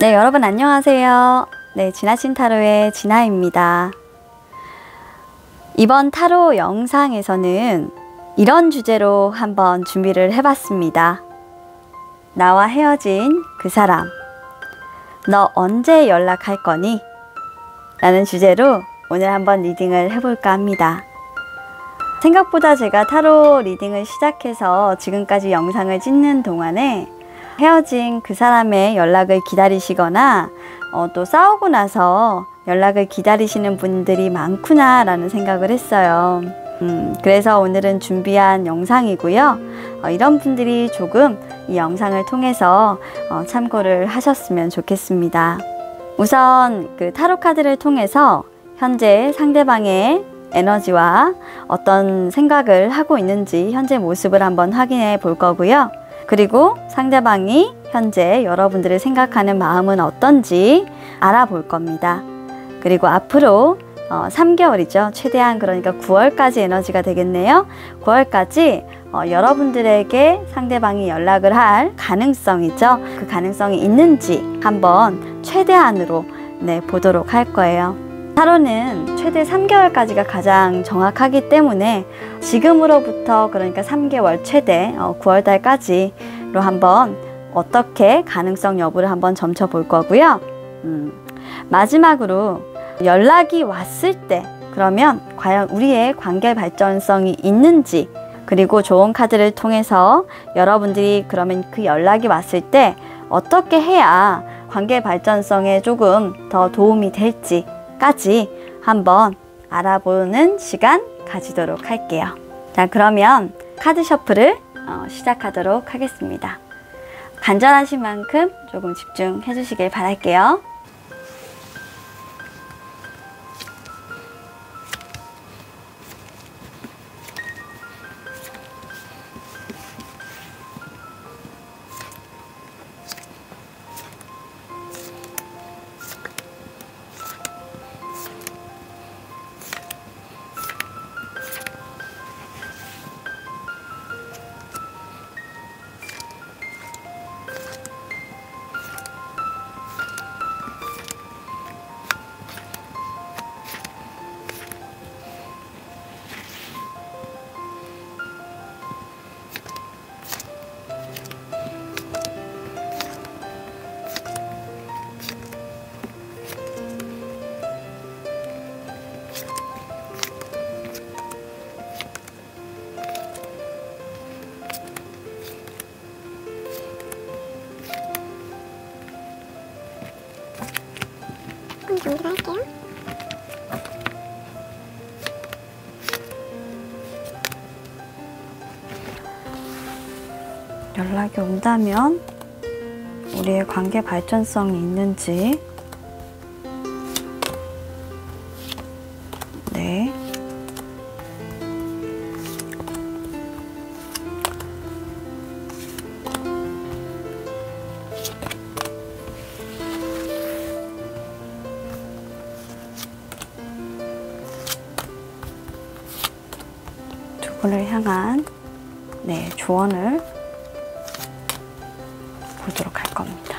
네, 여러분 안녕하세요. 네, 지나친 타로의 진아입니다. 이번 타로 영상에서는 이런 주제로 한번 준비를 해봤습니다. 나와 헤어진 그 사람, 너 언제 연락할 거니? 라는 주제로 오늘 한번 리딩을 해볼까 합니다. 생각보다 제가 타로 리딩을 시작해서 지금까지 영상을 찍는 동안에 헤어진 그 사람의 연락을 기다리시거나 또 싸우고 나서 연락을 기다리시는 분들이 많구나 라는 생각을 했어요. 그래서 오늘은 준비한 영상이고요. 이런 분들이 조금 이 영상을 통해서 참고를 하셨으면 좋겠습니다. 우선 그 타로 카드를 통해서 현재 상대방의 에너지와 어떤 생각을 하고 있는지 현재 모습을 한번 확인해 볼 거고요. 그리고 상대방이 현재 여러분들을 생각하는 마음은 어떤지 알아볼 겁니다. 그리고 앞으로 3개월이죠. 최대한 그러니까 9월까지 에너지가 되겠네요. 9월까지 여러분들에게 상대방이 연락을 할 가능성이죠. 그 가능성이 있는지 한번 최대한으로 보도록 할 거예요. 타로는 최대 3개월까지가 가장 정확하기 때문에 지금으로부터 그러니까 3개월 최대 9월달까지로 한번 어떻게 가능성 여부를 한번 점쳐 볼 거고요. 마지막으로 연락이 왔을 때 그러면 과연 우리의 관계 발전성이 있는지, 그리고 좋은 카드를 통해서 여러분들이 그러면 그 연락이 왔을 때 어떻게 해야 관계 발전성에 조금 더 도움이 될지 까지 한번 알아보는 시간 가지도록 할게요. 자, 그러면 카드 셔플을 시작하도록 하겠습니다. 간절하신 만큼 조금 집중해 주시길 바랄게요. 정리할게요. 연락이 온다면 우리의 관계 발전성이 있는지, 네. 두 분을 향한 조언을 보도록 할 겁니다.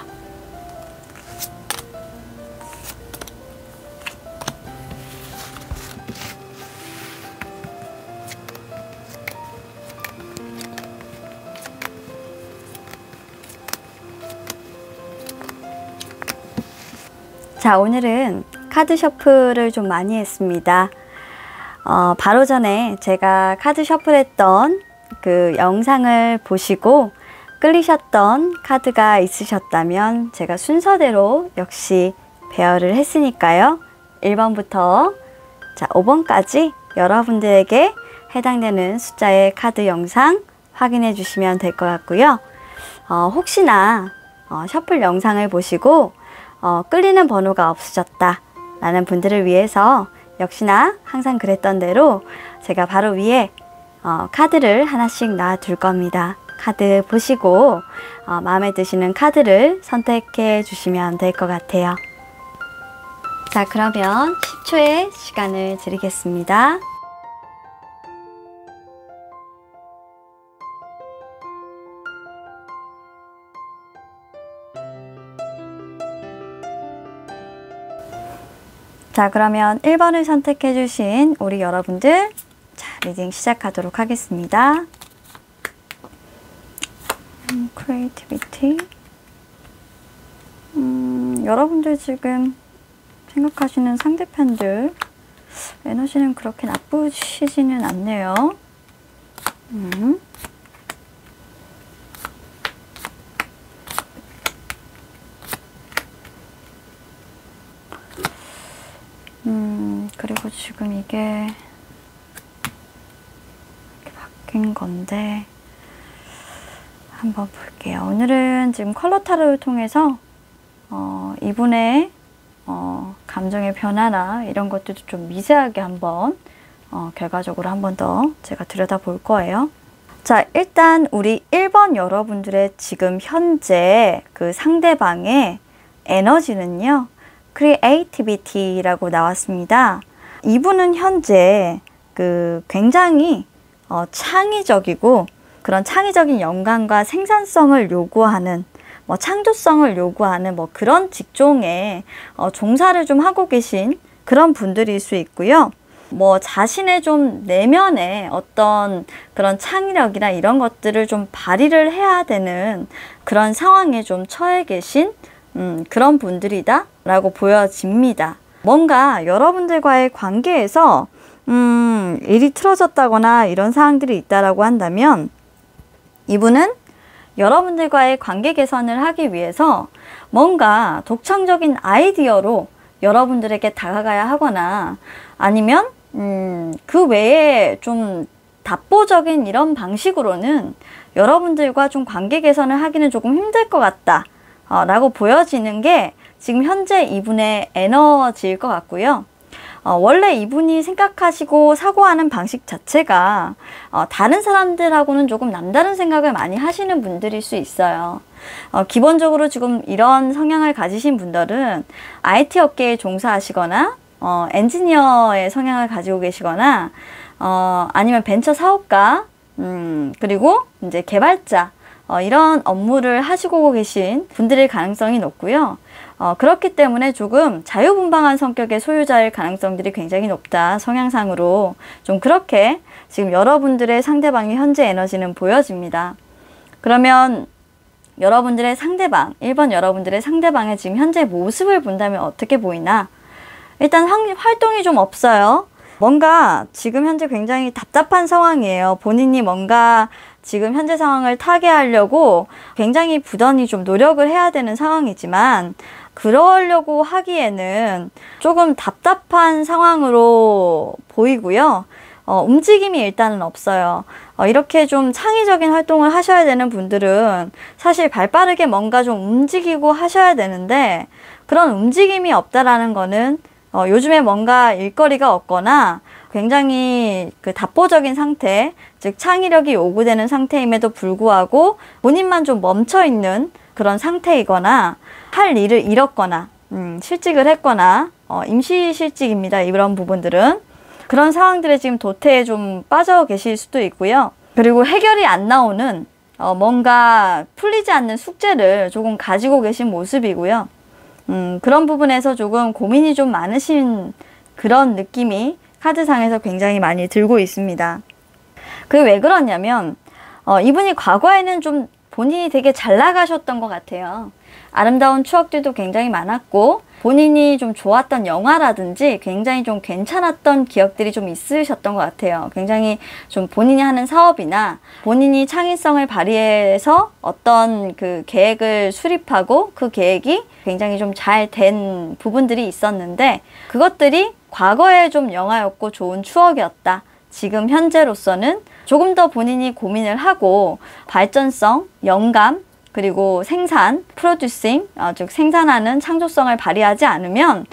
자, 오늘은 카드 셔플을 좀 많이 했습니다. 바로 전에 제가 카드 셔플했던 그 영상을 보시고 끌리셨던 카드가 있으셨다면 제가 순서대로 역시 배열을 했으니까요. 1번부터 5번까지 여러분들에게 해당되는 숫자의 카드 영상 확인해 주시면 될 것 같고요. 혹시나 셔플 영상을 보시고 끌리는 번호가 없으셨다 라는 분들을 위해서 역시나 항상 그랬던 대로 제가 바로 위에 카드를 하나씩 놔둘 겁니다. 카드 보시고 마음에 드시는 카드를 선택해 주시면 될 것 같아요. 자, 그러면 10초의 시간을 드리겠습니다. 자, 그러면 1번을 선택해 주신 우리 여러분들, 자, 리딩 시작하도록 하겠습니다. creativity. 여러분들 지금 생각하시는 상대편들 에너지는 그렇게 나쁘시지는 않네요. 그리고 지금 이게 이렇게 바뀐 건데 한번 볼게요. 오늘은 지금 컬러 타로를 통해서 이분의 감정의 변화나 이런 것들도 좀 미세하게 한번 결과적으로 한 번 더 제가 들여다볼 거예요. 자, 일단 우리 1번 여러분들의 지금 현재 그 상대방의 에너지는요, creativity라고 나왔습니다. 이분은 현재 그 굉장히 창의적이고 그런 창의적인 영감과 생산성을 요구하는 창조성을 요구하는 그런 직종에 종사를 좀 하고 계신 그런 분들일 수 있고요. 자신의 좀 내면의 어떤 그런 창의력이나 이런 것들을 좀 발휘를 해야 되는 그런 상황에 좀 처해 계신 그런 분들이다 라고 보여집니다. 뭔가 여러분들과의 관계에서 일이 틀어졌다거나 이런 사항들이 있다라고 한다면 이분은 여러분들과의 관계 개선을 하기 위해서 뭔가 독창적인 아이디어로 여러분들에게 다가가야 하거나 아니면 그 외에 좀 답보적인 이런 방식으로는 여러분들과 좀 관계 개선을 하기는 조금 힘들 것 같다 라고 보여지는 게 지금 현재 이분의 에너지일 것 같고요. 원래 이분이 생각하시고 사고하는 방식 자체가 다른 사람들하고는 조금 남다른 생각을 많이 하시는 분들일 수 있어요. 기본적으로 지금 이런 성향을 가지신 분들은 IT 업계에 종사하시거나 엔지니어의 성향을 가지고 계시거나 아니면 벤처 사업가 그리고 이제 개발자 이런 업무를 하시고 계신 분들일 가능성이 높고요. 그렇기 때문에 조금 자유분방한 성격의 소유자일 가능성들이 굉장히 높다. 성향상으로 좀 그렇게 지금 여러분들의 상대방의 현재 에너지는 보여집니다. 그러면 여러분들의 상대방, 1번 여러분들의 상대방의 지금 현재 모습을 본다면 어떻게 보이나? 일단 활동이 좀 없어요. 뭔가 지금 현재 굉장히 답답한 상황이에요. 본인이 뭔가 지금 현재 상황을 타개하려고 굉장히 부단히 좀 노력을 해야 되는 상황이지만 그러려고 하기에는 조금 답답한 상황으로 보이고요. 움직임이 일단은 없어요. 이렇게 좀 창의적인 활동을 하셔야 되는 분들은 사실 발빠르게 뭔가 좀 움직이고 하셔야 되는데 그런 움직임이 없다라는 거는 요즘에 뭔가 일거리가 없거나 굉장히 그 답보적인 상태, 즉 창의력이 요구되는 상태임에도 불구하고 본인만 좀 멈춰있는 그런 상태이거나 할 일을 잃었거나 실직을 했거나 임시실직입니다. 이런 부분들은. 그런 상황들에 지금 도태에 좀 빠져 계실 수도 있고요. 그리고 해결이 안 나오는 뭔가 풀리지 않는 숙제를 조금 가지고 계신 모습이고요. 그런 부분에서 조금 고민이 좀 많으신 그런 느낌이 카드상에서 굉장히 많이 들고 있습니다. 그게 왜 그러냐면 이분이 과거에는 좀 본인이 되게 잘 나가셨던 것 같아요. 아름다운 추억들도 굉장히 많았고 본인이 좀 좋았던 영화라든지 굉장히 좀 괜찮았던 기억들이 좀 있으셨던 것 같아요. 굉장히 좀 본인이 하는 사업이나 본인이 창의성을 발휘해서 어떤 그 계획을 수립하고 그 계획이 굉장히 좀 잘 된 부분들이 있었는데 그것들이 과거에 좀 영화였고 좋은 추억이었다. 지금 현재로서는 조금 더 본인이 고민을 하고 발전성, 영감, 그리고 생산, 프로듀싱, 즉 생산하는 창조성을 발휘하지 않으면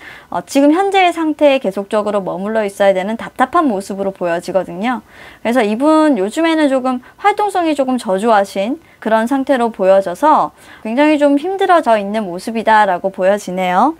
지금 현재의 상태에 계속적으로 머물러 있어야 되는 답답한 모습으로 보여지거든요. 그래서 이분 요즘에는 조금 활동성이 조금 저조하신 그런 상태로 보여져서 굉장히 좀 힘들어져 있는 모습이다라고 보여지네요.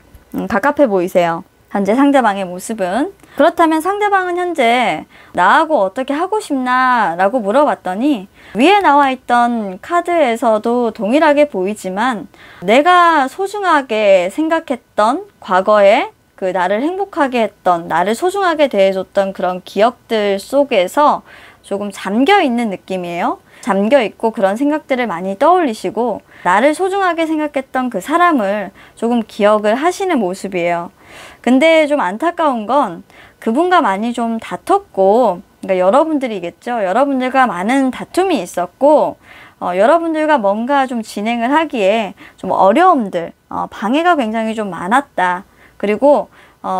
갑갑해 보이세요. 현재 상대방의 모습은. 그렇다면 상대방은 현재 나하고 어떻게 하고 싶나 라고 물어봤더니 위에 나와 있던 카드에서도 동일하게 보이지만 내가 소중하게 생각했던 과거의 그 나를 행복하게 했던, 나를 소중하게 대해줬던 그런 기억들 속에서 조금 잠겨 있는 느낌이에요. 잠겨 있고 그런 생각들을 많이 떠올리시고 나를 소중하게 생각했던 그 사람을 조금 기억을 하시는 모습이에요. 근데 좀 안타까운 건 그분과 많이 좀 다퉜고, 그러니까 여러분들이겠죠. 여러분들과 많은 다툼이 있었고, 여러분들과 뭔가 좀 진행을 하기에 좀 어려움들, 방해가 굉장히 좀 많았다. 그리고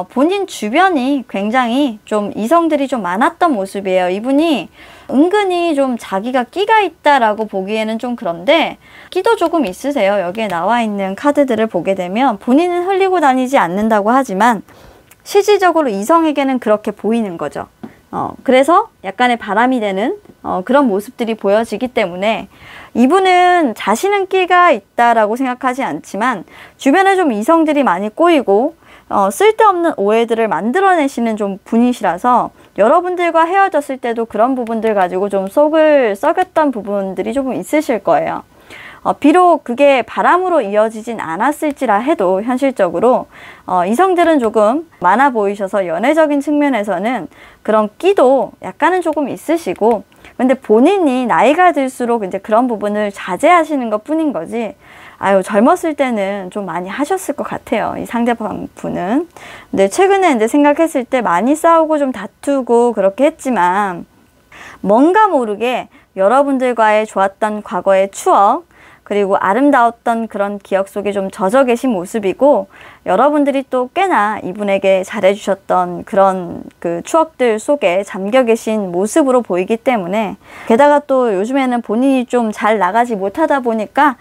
본인 주변이 굉장히 좀 이성들이 좀 많았던 모습이에요. 이분이 은근히 좀 자기가 끼가 있다라고 보기에는 좀 그런데 끼도 조금 있으세요. 여기에 나와 있는 카드들을 보게 되면 본인은 흘리고 다니지 않는다고 하지만 실질적으로 이성에게는 그렇게 보이는 거죠. 그래서 약간의 바람이 되는 그런 모습들이 보여지기 때문에 이분은 자신은 끼가 있다라고 생각하지 않지만 주변에 좀 이성들이 많이 꼬이고 쓸데없는 오해들을 만들어내시는 좀 분이시라서 여러분들과 헤어졌을 때도 그런 부분들 가지고 좀 속을 썩였던 부분들이 조금 있으실 거예요. 비록 그게 바람으로 이어지진 않았을지라 해도 현실적으로 이성들은 조금 많아 보이셔서 연애적인 측면에서는 그런 끼도 약간은 조금 있으시고, 근데 본인이 나이가 들수록 이제 그런 부분을 자제하시는 것 뿐인 거지, 아유, 젊었을 때는 좀 많이 하셨을 것 같아요. 이 상대방 분은. 근데 최근에 이제 생각했을 때 많이 싸우고 좀 다투고 그렇게 했지만 뭔가 모르게 여러분들과의 좋았던 과거의 추억, 그리고 아름다웠던 그런 기억 속에 좀 젖어 계신 모습이고, 여러분들이 또 꽤나 이분에게 잘해주셨던 그런 그 추억들 속에 잠겨 계신 모습으로 보이기 때문에, 게다가 또 요즘에는 본인이 좀 잘 나가지 못하다 보니까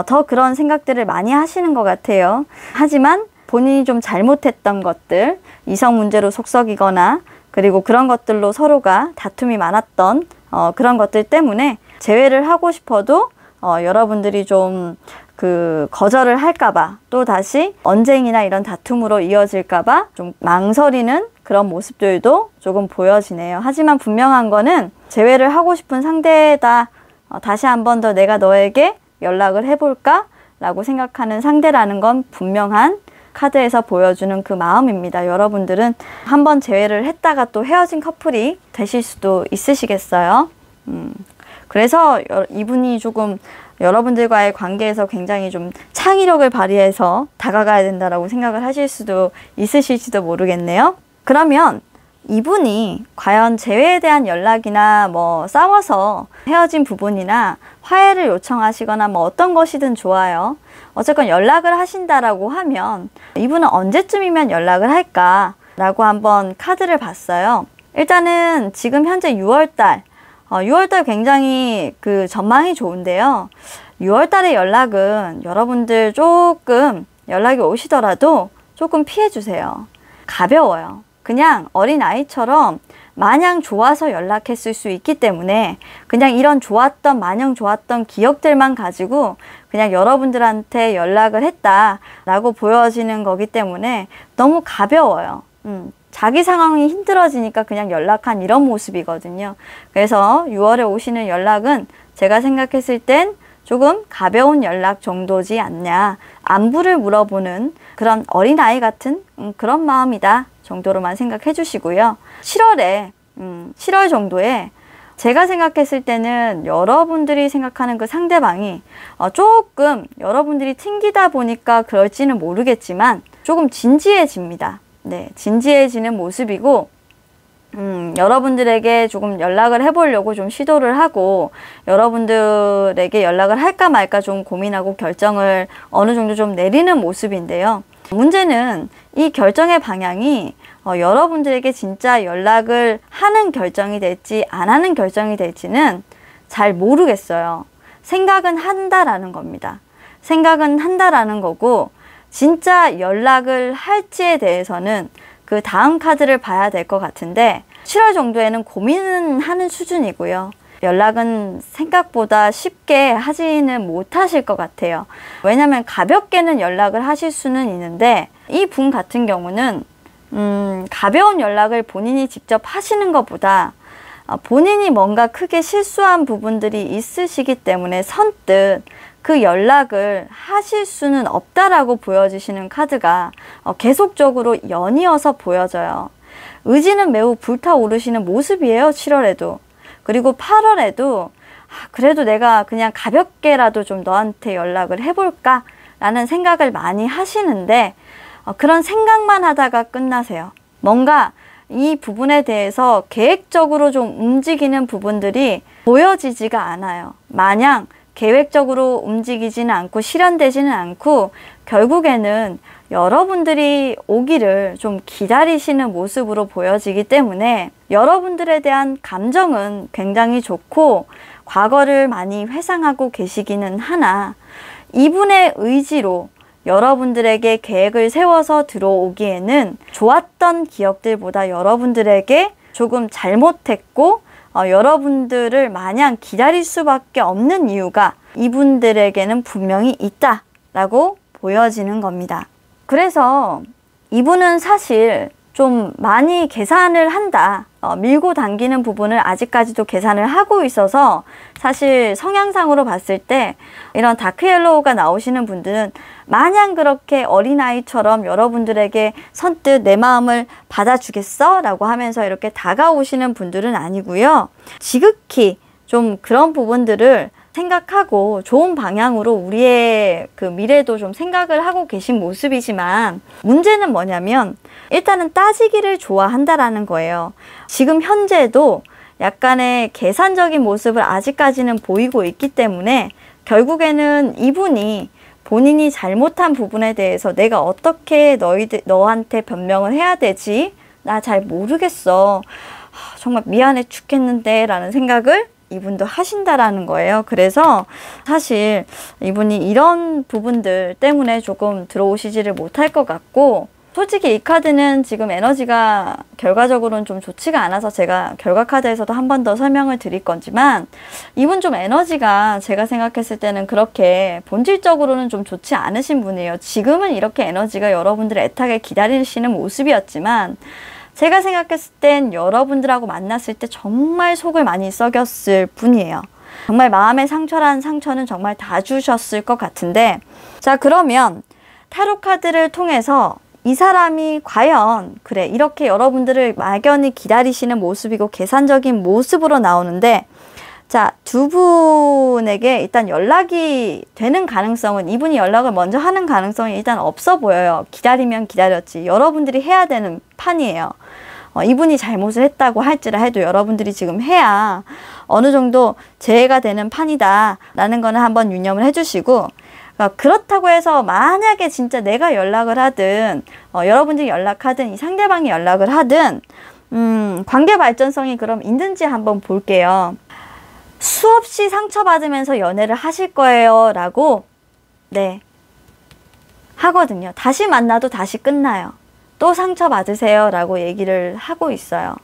더 그런 생각들을 많이 하시는 것 같아요. 하지만 본인이 좀 잘못했던 것들, 이성 문제로 속썩이거나 그리고 그런 것들로 서로가 다툼이 많았던 그런 것들 때문에 재회를 하고 싶어도 여러분들이 좀 거절을 할까봐, 또 다시 언쟁이나 이런 다툼으로 이어질까봐 좀 망설이는 그런 모습들도 조금 보여지네요. 하지만 분명한 거는 재회를 하고 싶은 상대다. 다시 한 번 더 내가 너에게 연락을 해볼까? 라고 생각하는 상대라는 건 분명한 카드에서 보여주는 그 마음입니다. 여러분들은 한번 재회를 했다가 또 헤어진 커플이 되실 수도 있으시겠어요. 그래서 이분이 조금 여러분들과의 관계에서 굉장히 좀 창의력을 발휘해서 다가가야 된다라고 생각을 하실 수도 있으실지도 모르겠네요. 그러면 이분이 과연 재회에 대한 연락이나 뭐 싸워서 헤어진 부분이나 화해를 요청하시거나 뭐 어떤 것이든 좋아요. 어쨌건 연락을 하신다라고 하면 이분은 언제쯤이면 연락을 할까? 라고 한번 카드를 봤어요. 일단은 지금 현재 6월달 6월달 굉장히 그 전망이 좋은데요. 6월달의 연락은 여러분들 조금 연락이 오시더라도 조금 피해주세요. 가벼워요. 그냥 어린아이처럼 마냥 좋아서 연락했을 수 있기 때문에 그냥 이런 마냥 좋았던 기억들만 가지고 그냥 여러분들한테 연락을 했다라고 보여지는 거기 때문에 너무 가벼워요. 자기 상황이 힘들어지니까 그냥 연락한 이런 모습이거든요. 그래서 6월에 오시는 연락은 제가 생각했을 땐 조금 가벼운 연락 정도지 않냐. 안부를 물어보는 그런 어린아이 같은 그런 마음이다 정도로만 생각해 주시고요. 7월 정도에 제가 생각했을 때는 여러분들이 생각하는 그 상대방이 조금 여러분들이 튕기다 보니까 그럴지는 모르겠지만 조금 진지해집니다. 네, 진지해지는 모습이고 여러분들에게 조금 연락을 해보려고 좀 시도를 하고 여러분들에게 연락을 할까 말까 좀 고민하고 결정을 어느 정도 좀 내리는 모습인데요. 문제는 이 결정의 방향이 여러분들에게 진짜 연락을 하는 결정이 될지 안 하는 결정이 될지는 잘 모르겠어요. 생각은 한다라는 겁니다. 생각은 한다라는 거고 진짜 연락을 할지에 대해서는 그 다음 카드를 봐야 될 것 같은데 7월 정도에는 고민은 하는 수준이고요. 연락은 생각보다 쉽게 하지는 못하실 것 같아요. 왜냐하면 가볍게는 연락을 하실 수는 있는데 이 분 같은 경우는 가벼운 연락을 본인이 직접 하시는 것보다 본인이 뭔가 크게 실수한 부분들이 있으시기 때문에 선뜻 그 연락을 하실 수는 없다라고 보여지시는 카드가 계속적으로 연이어서 보여져요. 의지는 매우 불타오르시는 모습이에요. 7월에도. 그리고 8월에도 그래도 내가 그냥 가볍게라도 좀 너한테 연락을 해볼까? 라는 생각을 많이 하시는데 그런 생각만 하다가 끝나세요. 뭔가 이 부분에 대해서 계획적으로 좀 움직이는 부분들이 보여지지가 않아요. 마냥 계획적으로 움직이지는 않고 실현되지는 않고 결국에는 여러분들이 오기를 좀 기다리시는 모습으로 보여지기 때문에 여러분들에 대한 감정은 굉장히 좋고 과거를 많이 회상하고 계시기는 하나 이분의 의지로 여러분들에게 계획을 세워서 들어오기에는 좋았던 기억들보다 여러분들에게 조금 잘못했고 여러분들을 마냥 기다릴 수밖에 없는 이유가 이분들에게는 분명히 있다라고 보여지는 겁니다. 그래서 이분은 사실 좀 많이 계산을 한다. 밀고 당기는 부분을 아직까지도 계산을 하고 있어서 사실 성향상으로 봤을 때 이런 다크 옐로우가 나오시는 분들은 마냥 그렇게 어린아이처럼 여러분들에게 선뜻 내 마음을 받아주겠어? 라고 하면서 이렇게 다가오시는 분들은 아니고요. 지극히 좀 그런 부분들을 생각하고 좋은 방향으로 우리의 그 미래도 좀 생각을 하고 계신 모습이지만 문제는 뭐냐면 일단은 따지기를 좋아한다라는 거예요. 지금 현재도 약간의 계산적인 모습을 아직까지는 보이고 있기 때문에 결국에는 이분이 본인이 잘못한 부분에 대해서 내가 어떻게 너한테 변명을 해야 되지? 나 잘 모르겠어. 정말 미안해 죽겠는데 라는 생각을 이분도 하신다라는 거예요. 그래서 사실 이분이 이런 부분들 때문에 조금 들어오시지를 못할 것 같고 솔직히 이 카드는 지금 에너지가 결과적으로는 좀 좋지가 않아서 제가 결과 카드에서도 한 번 더 설명을 드릴 거지만 이분 좀 에너지가 제가 생각했을 때는 그렇게 본질적으로는 좀 좋지 않으신 분이에요. 지금은 이렇게 에너지가 여러분들을 애타게 기다리시는 모습이었지만 제가 생각했을 땐 여러분들하고 만났을 때 정말 속을 많이 썩였을 분이에요. 정말 마음의 상처란 상처는 정말 다 주셨을 것 같은데 자 그러면 타로 카드를 통해서 이 사람이 과연 그래 이렇게 여러분들을 막연히 기다리시는 모습이고 계산적인 모습으로 나오는데 자, 두 분에게 일단 연락이 되는 가능성은 이분이 연락을 먼저 하는 가능성이 일단 없어 보여요. 기다리면 기다렸지. 여러분들이 해야 되는 판이에요. 이분이 잘못을 했다고 할지라도 여러분들이 지금 해야 어느 정도 재해가 되는 판이다 라는 거는 한번 유념을 해주시고 그렇다고 해서 만약에 진짜 내가 연락을 하든 여러분들이 연락하든 이 상대방이 연락을 하든 관계 발전성이 그럼 있는지 한번 볼게요. 수없이 상처받으면서 연애를 하실 거예요 라고 네 하거든요. 다시 만나도 다시 끝나요. 또 상처받으세요 라고 얘기를 하고 있어요.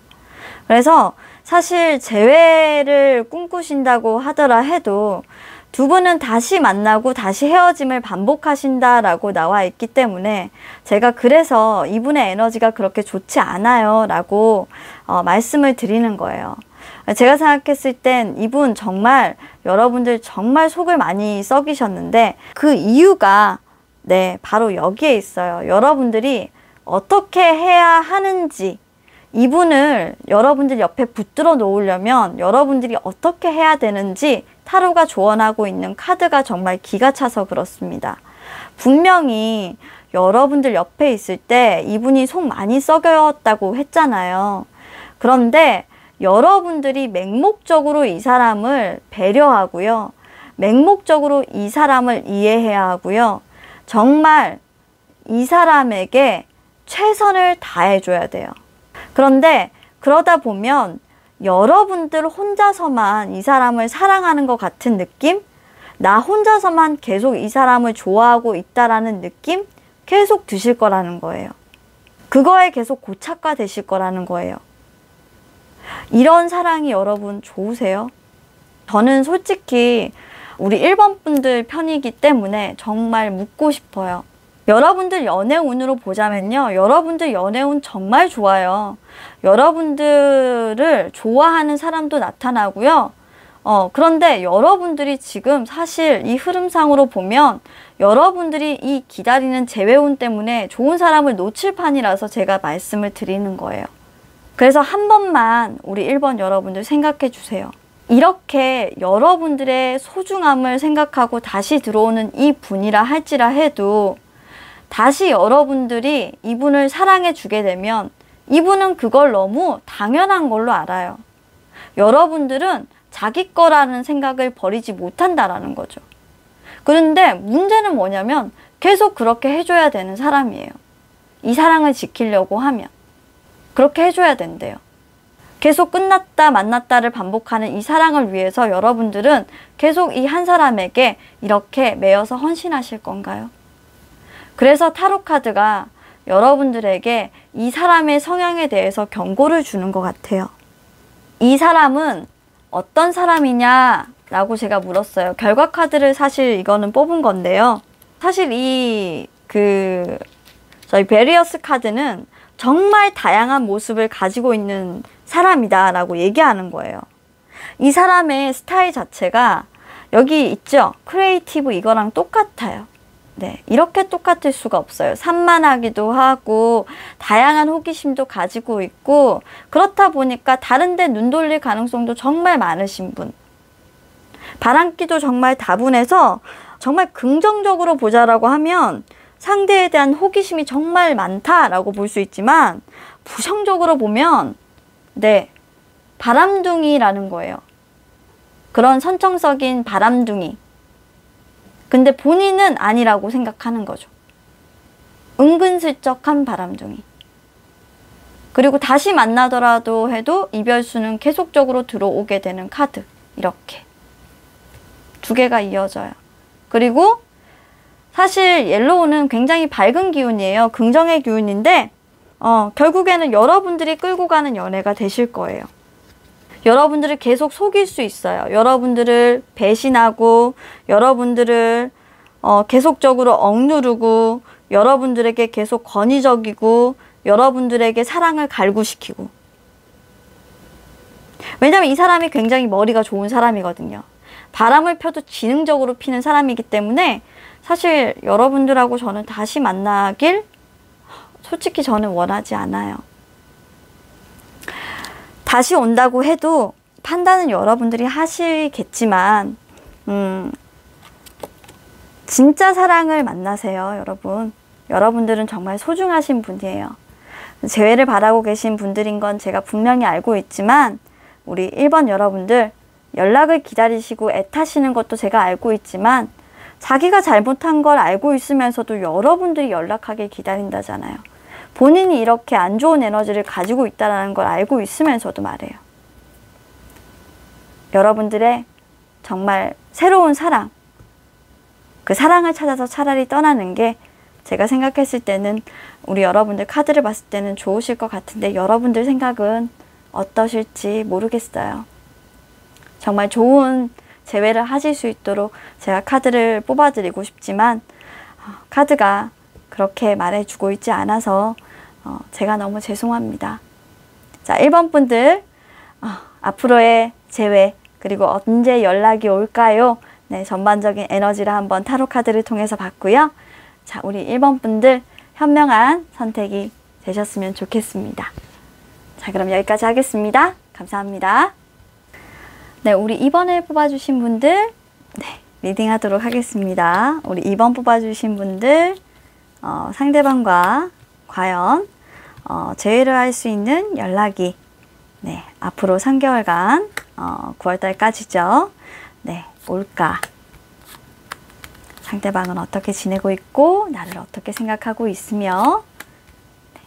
그래서 사실 재회를 꿈꾸신다고 하더라 해도 두 분은 다시 만나고 다시 헤어짐을 반복하신다라고 나와 있기 때문에 제가 그래서 이분의 에너지가 그렇게 좋지 않아요 라고 말씀을 드리는 거예요. 제가 생각했을 땐 이분 정말 여러분들 정말 속을 많이 썩이셨는데 그 이유가 네 바로 여기에 있어요. 여러분들이 어떻게 해야 하는지 이분을 여러분들 옆에 붙들어 놓으려면 여러분들이 어떻게 해야 되는지 타로가 조언하고 있는 카드가 정말 기가 차서 그렇습니다. 분명히 여러분들 옆에 있을 때 이분이 속 많이 썩였다고 했잖아요. 그런데 여러분들이 맹목적으로 이 사람을 배려하고요. 맹목적으로 이 사람을 이해해야 하고요. 정말 이 사람에게 최선을 다해줘야 돼요. 그런데 그러다 보면 여러분들 혼자서만 이 사람을 사랑하는 것 같은 느낌? 나 혼자서만 계속 이 사람을 좋아하고 있다라는 느낌? 계속 드실 거라는 거예요. 그거에 계속 고착화 되실 거라는 거예요. 이런 사랑이 여러분 좋으세요? 저는 솔직히 우리 1번 분들 편이기 때문에 정말 묻고 싶어요. 여러분들 연애운으로 보자면요. 여러분들 연애운 정말 좋아요. 여러분들을 좋아하는 사람도 나타나고요. 그런데 여러분들이 지금 사실 이 흐름상으로 보면 여러분들이 이 기다리는 재회운 때문에 좋은 사람을 놓칠 판이라서 제가 말씀을 드리는 거예요. 그래서 한 번만 우리 1번 여러분들 생각해 주세요. 이렇게 여러분들의 소중함을 생각하고 다시 들어오는 이 분이라 할지라 해도 다시 여러분들이 이분을 사랑해 주게 되면 이분은 그걸 너무 당연한 걸로 알아요. 여러분들은 자기 거라는 생각을 버리지 못한다라는 거죠. 그런데 문제는 뭐냐면 계속 그렇게 해줘야 되는 사람이에요. 이 사랑을 지키려고 하면 그렇게 해줘야 된대요. 계속 끝났다 만났다를 반복하는 이 사랑을 위해서 여러분들은 계속 이 한 사람에게 이렇게 매여서 헌신하실 건가요? 그래서 타로카드가 여러분들에게 이 사람의 성향에 대해서 경고를 주는 것 같아요. 이 사람은 어떤 사람이냐 라고 제가 물었어요. 결과 카드를 사실 이거는 뽑은 건데요. 사실 저희 베리어스 카드는 정말 다양한 모습을 가지고 있는 사람이다 라고 얘기하는 거예요. 이 사람의 스타일 자체가 여기 있죠? 크리에이티브 이거랑 똑같아요. 네, 이렇게 똑같을 수가 없어요. 산만하기도 하고 다양한 호기심도 가지고 있고 그렇다 보니까 다른 데 눈 돌릴 가능성도 정말 많으신 분. 바람기도 정말 다분해서 정말 긍정적으로 보자라고 하면 상대에 대한 호기심이 정말 많다라고 볼 수 있지만 부정적으로 보면 네, 바람둥이라는 거예요. 그런 선청적인 바람둥이. 근데 본인은 아니라고 생각하는 거죠. 은근슬쩍한 바람둥이. 그리고 다시 만나더라도 해도 이별수는 계속적으로 들어오게 되는 카드. 이렇게. 두 개가 이어져요. 그리고 사실 옐로우는 굉장히 밝은 기운이에요. 긍정의 기운인데 결국에는 여러분들이 끌고 가는 연애가 되실 거예요. 여러분들을 계속 속일 수 있어요. 여러분들을 배신하고 여러분들을 계속적으로 억누르고 여러분들에게 계속 권위적이고 여러분들에게 사랑을 갈구시키고. 왜냐면 이 사람이 굉장히 머리가 좋은 사람이거든요. 바람을 펴도 지능적으로 피는 사람이기 때문에 사실 여러분들하고 저는 다시 만나길 솔직히 저는 원하지 않아요. 다시 온다고 해도 판단은 여러분들이 하시겠지만 진짜 사랑을 만나세요, 여러분. 여러분들은 정말 소중하신 분이에요. 재회를 바라고 계신 분들인 건 제가 분명히 알고 있지만 우리 1번 여러분들 연락을 기다리시고 애타시는 것도 제가 알고 있지만 자기가 잘못한 걸 알고 있으면서도 여러분들이 연락하길 기다린다잖아요. 본인이 이렇게 안 좋은 에너지를 가지고 있다는 걸 알고 있으면서도 말해요. 여러분들의 정말 새로운 사랑, 그 사랑을 찾아서 차라리 떠나는 게 제가 생각했을 때는 우리 여러분들 카드를 봤을 때는 좋으실 것 같은데 여러분들 생각은 어떠실지 모르겠어요. 정말 좋은 재회를 하실 수 있도록 제가 카드를 뽑아드리고 싶지만 카드가 그렇게 말해주고 있지 않아서 제가 너무 죄송합니다. 자, 1번 분들 앞으로의 재회 그리고 언제 연락이 올까요? 네, 전반적인 에너지를 한번 타로 카드를 통해서 봤고요. 자, 우리 1번 분들 현명한 선택이 되셨으면 좋겠습니다. 자, 그럼 여기까지 하겠습니다. 감사합니다. 네, 우리 2번을 뽑아주신 분들 네, 리딩하도록 하겠습니다. 우리 2번 뽑아주신 분들 상대방과 과연 재회를 할 수 있는 연락이 네, 앞으로 3개월간 9월달까지죠. 네, 올까? 상대방은 어떻게 지내고 있고 나를 어떻게 생각하고 있으며 네.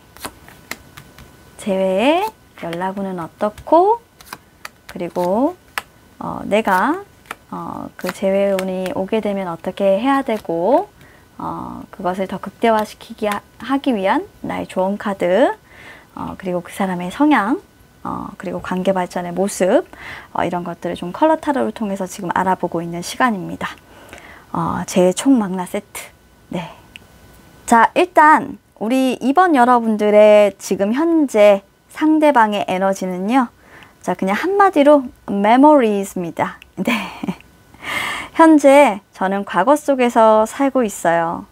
재회의 연락운은 어떻고 그리고 내가 그 재회운이 오게 되면 어떻게 해야 되고 그것을 더 극대화시키기 하기 위한 나의 조언 카드 그리고 그 사람의 성향 그리고 관계 발전의 모습 이런 것들을 좀 컬러 타로를 통해서 지금 알아보고 있는 시간입니다. 제 총망라 세트. 네. 자, 일단 우리 2번 여러분들의 지금 현재 상대방의 에너지는요. 자, 그냥 한마디로 memories입니다. 네. 현재 저는 과거 속에서 살고 있어요.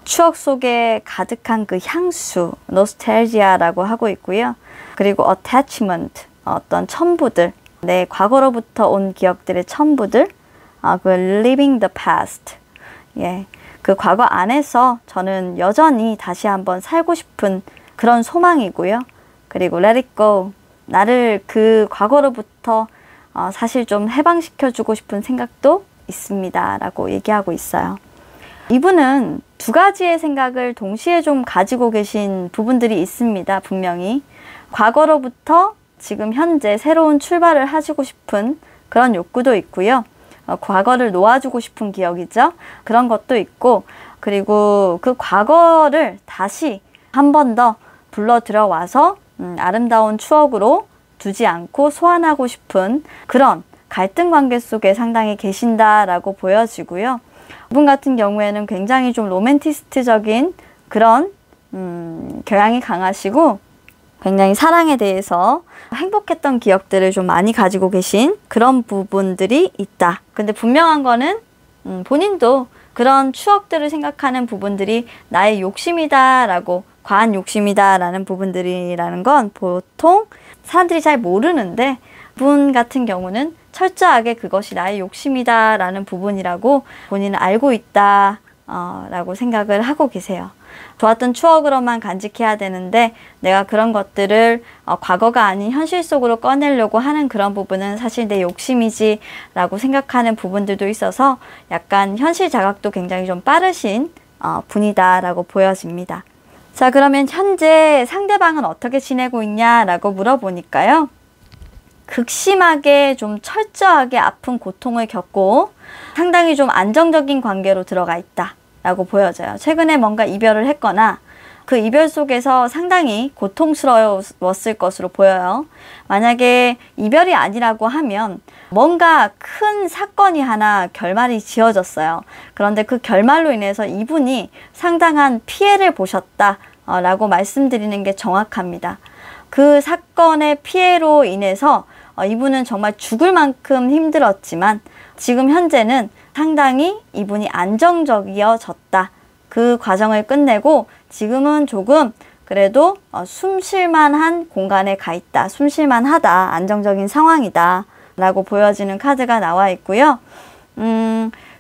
추억 속에 가득한 그 향수, 노스텔지아라고 하고 있고요. 그리고 attachment, 어떤 첨부들, 내 과거로부터 온 기억들의 첨부들, 그 living the past, 예, 그 과거 안에서 저는 여전히 다시 한번 살고 싶은 그런 소망이고요. 그리고 let it go, 나를 그 과거로부터 사실 좀 해방시켜주고 싶은 생각도 있습니다 라고 얘기하고 있어요. 이분은 두 가지의 생각을 동시에 좀 가지고 계신 부분들이 있습니다. 분명히 과거로부터 지금 현재 새로운 출발을 하시고 싶은 그런 욕구도 있고요. 과거를 놓아주고 싶은 기억이죠. 그런 것도 있고, 그리고 그 과거를 다시 한 번 더 불러 들여와서 아름다운 추억으로 두지 않고 소환하고 싶은 그런 갈등 관계 속에 상당히 계신다라고 보여지고요. 이분 같은 경우에는 굉장히 좀 로맨티스트적인 그런 경향이 강하시고, 굉장히 사랑에 대해서 행복했던 기억들을 좀 많이 가지고 계신 그런 부분들이 있다. 근데 분명한 거는 본인도 그런 추억들을 생각하는 부분들이 나의 욕심이다 라고, 과한 욕심이다 라는 부분들이라는 건 보통 사람들이 잘 모르는데, 분 같은 경우는 철저하게 그것이 나의 욕심이다 라는 부분이라고 본인은 알고 있다 라고 생각을 하고 계세요. 좋았던 추억으로만 간직해야 되는데 내가 그런 것들을 과거가 아닌 현실 속으로 꺼내려고 하는 그런 부분은 사실 내 욕심이지 라고 생각하는 부분들도 있어서 약간 현실 자각도 굉장히 좀 빠르신 분이다 라고 보여집니다. 자, 그러면 현재 상대방은 어떻게 지내고 있냐라고 물어보니까요. 극심하게 좀 철저하게 아픈 고통을 겪고 상당히 좀 안정적인 관계로 들어가 있다 라고 보여져요. 최근에 뭔가 이별을 했거나 그 이별 속에서 상당히 고통스러웠을 것으로 보여요. 만약에 이별이 아니라고 하면 뭔가 큰 사건이 하나 결말이 지어졌어요. 그런데 그 결말로 인해서 이분이 상당한 피해를 보셨다 라고 말씀드리는 게 정확합니다. 그 사건의 피해로 인해서 이분은 정말 죽을 만큼 힘들었지만 지금 현재는 상당히 이분이 안정적이어졌다. 그 과정을 끝내고 지금은 조금 그래도 숨 쉴만한 공간에 가 있다. 숨 쉴만하다. 안정적인 상황이다. 라고 보여지는 카드가 나와 있고요.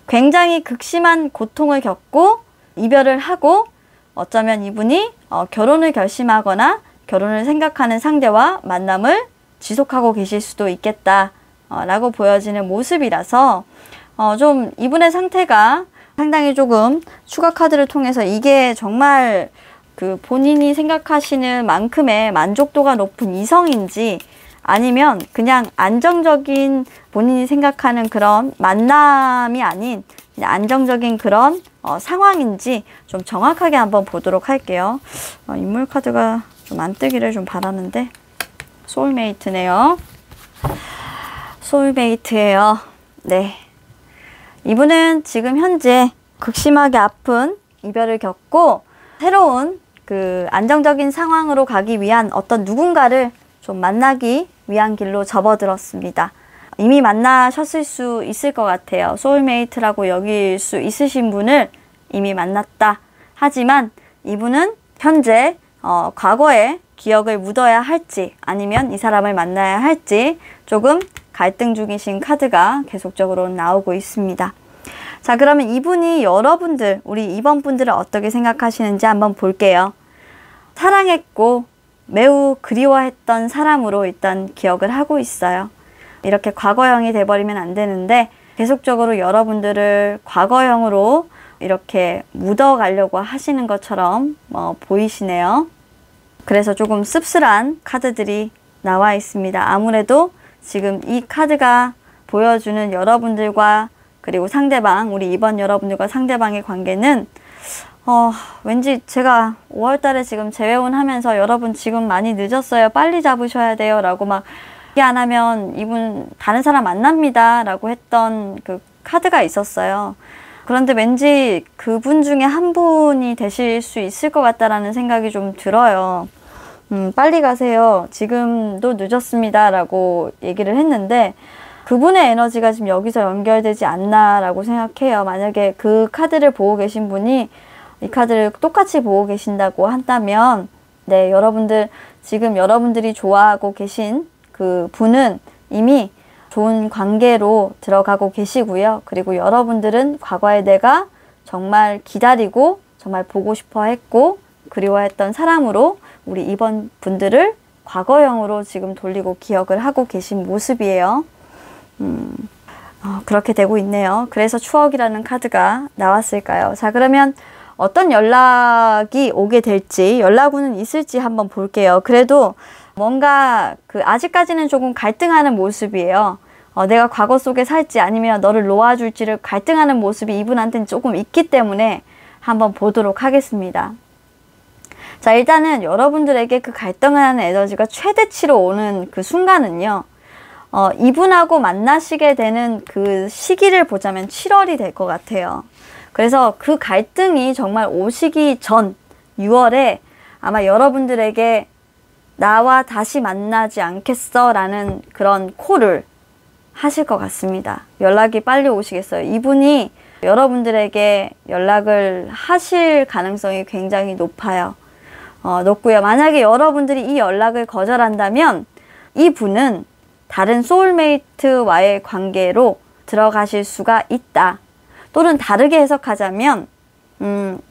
굉장히 극심한 고통을 겪고 이별을 하고 어쩌면 이분이 결혼을 결심하거나 결혼을 생각하는 상대와 만남을 지속하고 계실 수도 있겠다 라고 보여지는 모습이라서 좀 이분의 상태가 상당히 조금 추가 카드를 통해서 이게 정말 그 본인이 생각하시는 만큼의 만족도가 높은 이성인지 아니면 그냥 안정적인 본인이 생각하는 그런 만남이 아닌 그냥 안정적인 그런 상황인지 좀 정확하게 한번 보도록 할게요. 인물 카드가 좀 안 뜨기를 좀 바라는데 소울메이트네요. 소울메이트예요. 네. 이분은 지금 현재 극심하게 아픈 이별을 겪고 새로운 그 안정적인 상황으로 가기 위한 어떤 누군가를 좀 만나기 위한 길로 접어들었습니다. 이미 만나셨을 수 있을 것 같아요. 소울메이트라고 여길 수 있으신 분을 이미 만났다. 하지만 이분은 현재 과거의 기억을 묻어야 할지 아니면 이 사람을 만나야 할지 조금 갈등 중이신 카드가 계속적으로 나오고 있습니다. 자, 그러면 이분이 여러분들, 우리 2번 분들은 어떻게 생각하시는지 한번 볼게요. 사랑했고 매우 그리워했던 사람으로 일단 기억을 하고 있어요. 이렇게 과거형이 돼버리면 안 되는데 계속적으로 여러분들을 과거형으로 이렇게 묻어가려고 하시는 것처럼 보이시네요. 그래서 조금 씁쓸한 카드들이 나와 있습니다. 아무래도 지금 이 카드가 보여주는 여러분들과 그리고 상대방, 우리 이번 여러분들과 상대방의 관계는 왠지 제가 5월달에 지금 재회원 하면서 여러분 지금 많이 늦었어요. 빨리 잡으셔야 돼요. 라고 막 얘기 안 하면 이분 다른 사람 만납니다. 라고 했던 그 카드가 있었어요. 그런데 왠지 그분 중에 한 분이 되실 수 있을 것 같다라는 생각이 좀 들어요. 빨리 가세요. 지금도 늦었습니다. 라고 얘기를 했는데 그분의 에너지가 지금 여기서 연결되지 않나라고 생각해요. 만약에 그 카드를 보고 계신 분이 이 카드를 똑같이 보고 계신다고 한다면, 네, 여러분들, 지금 여러분들이 좋아하고 계신 그 분은 이미 좋은 관계로 들어가고 계시고요. 그리고 여러분들은 과거에 내가 정말 기다리고 정말 보고 싶어 했고 그리워했던 사람으로 우리 이번 분들을 과거형으로 지금 돌리고 기억을 하고 계신 모습이에요. 그렇게 되고 있네요. 그래서 추억이라는 카드가 나왔을까요? 자, 그러면 어떤 연락이 오게 될지, 연락운은 있을지 한번 볼게요. 그래도 뭔가 아직까지는 조금 갈등하는 모습이에요. 내가 과거 속에 살지 아니면 너를 놓아줄지를 갈등하는 모습이 이분한테는 조금 있기 때문에 한번 보도록 하겠습니다. 자, 일단은 여러분들에게 그 갈등하는 에너지가 최대치로 오는 그 순간은요. 이분하고 만나시게 되는 그 시기를 보자면 7월이 될 것 같아요. 그래서 그 갈등이 정말 오시기 전 6월에 아마 여러분들에게 나와 다시 만나지 않겠어 라는 그런 콜을 하실 것 같습니다. 연락이 빨리 오시겠어요. 이분이 여러분들에게 연락을 하실 가능성이 굉장히 높아요. 높고요. 만약에 여러분들이 이 연락을 거절한다면 이분은 다른 소울메이트와의 관계로 들어가실 수가 있다. 또는 다르게 해석하자면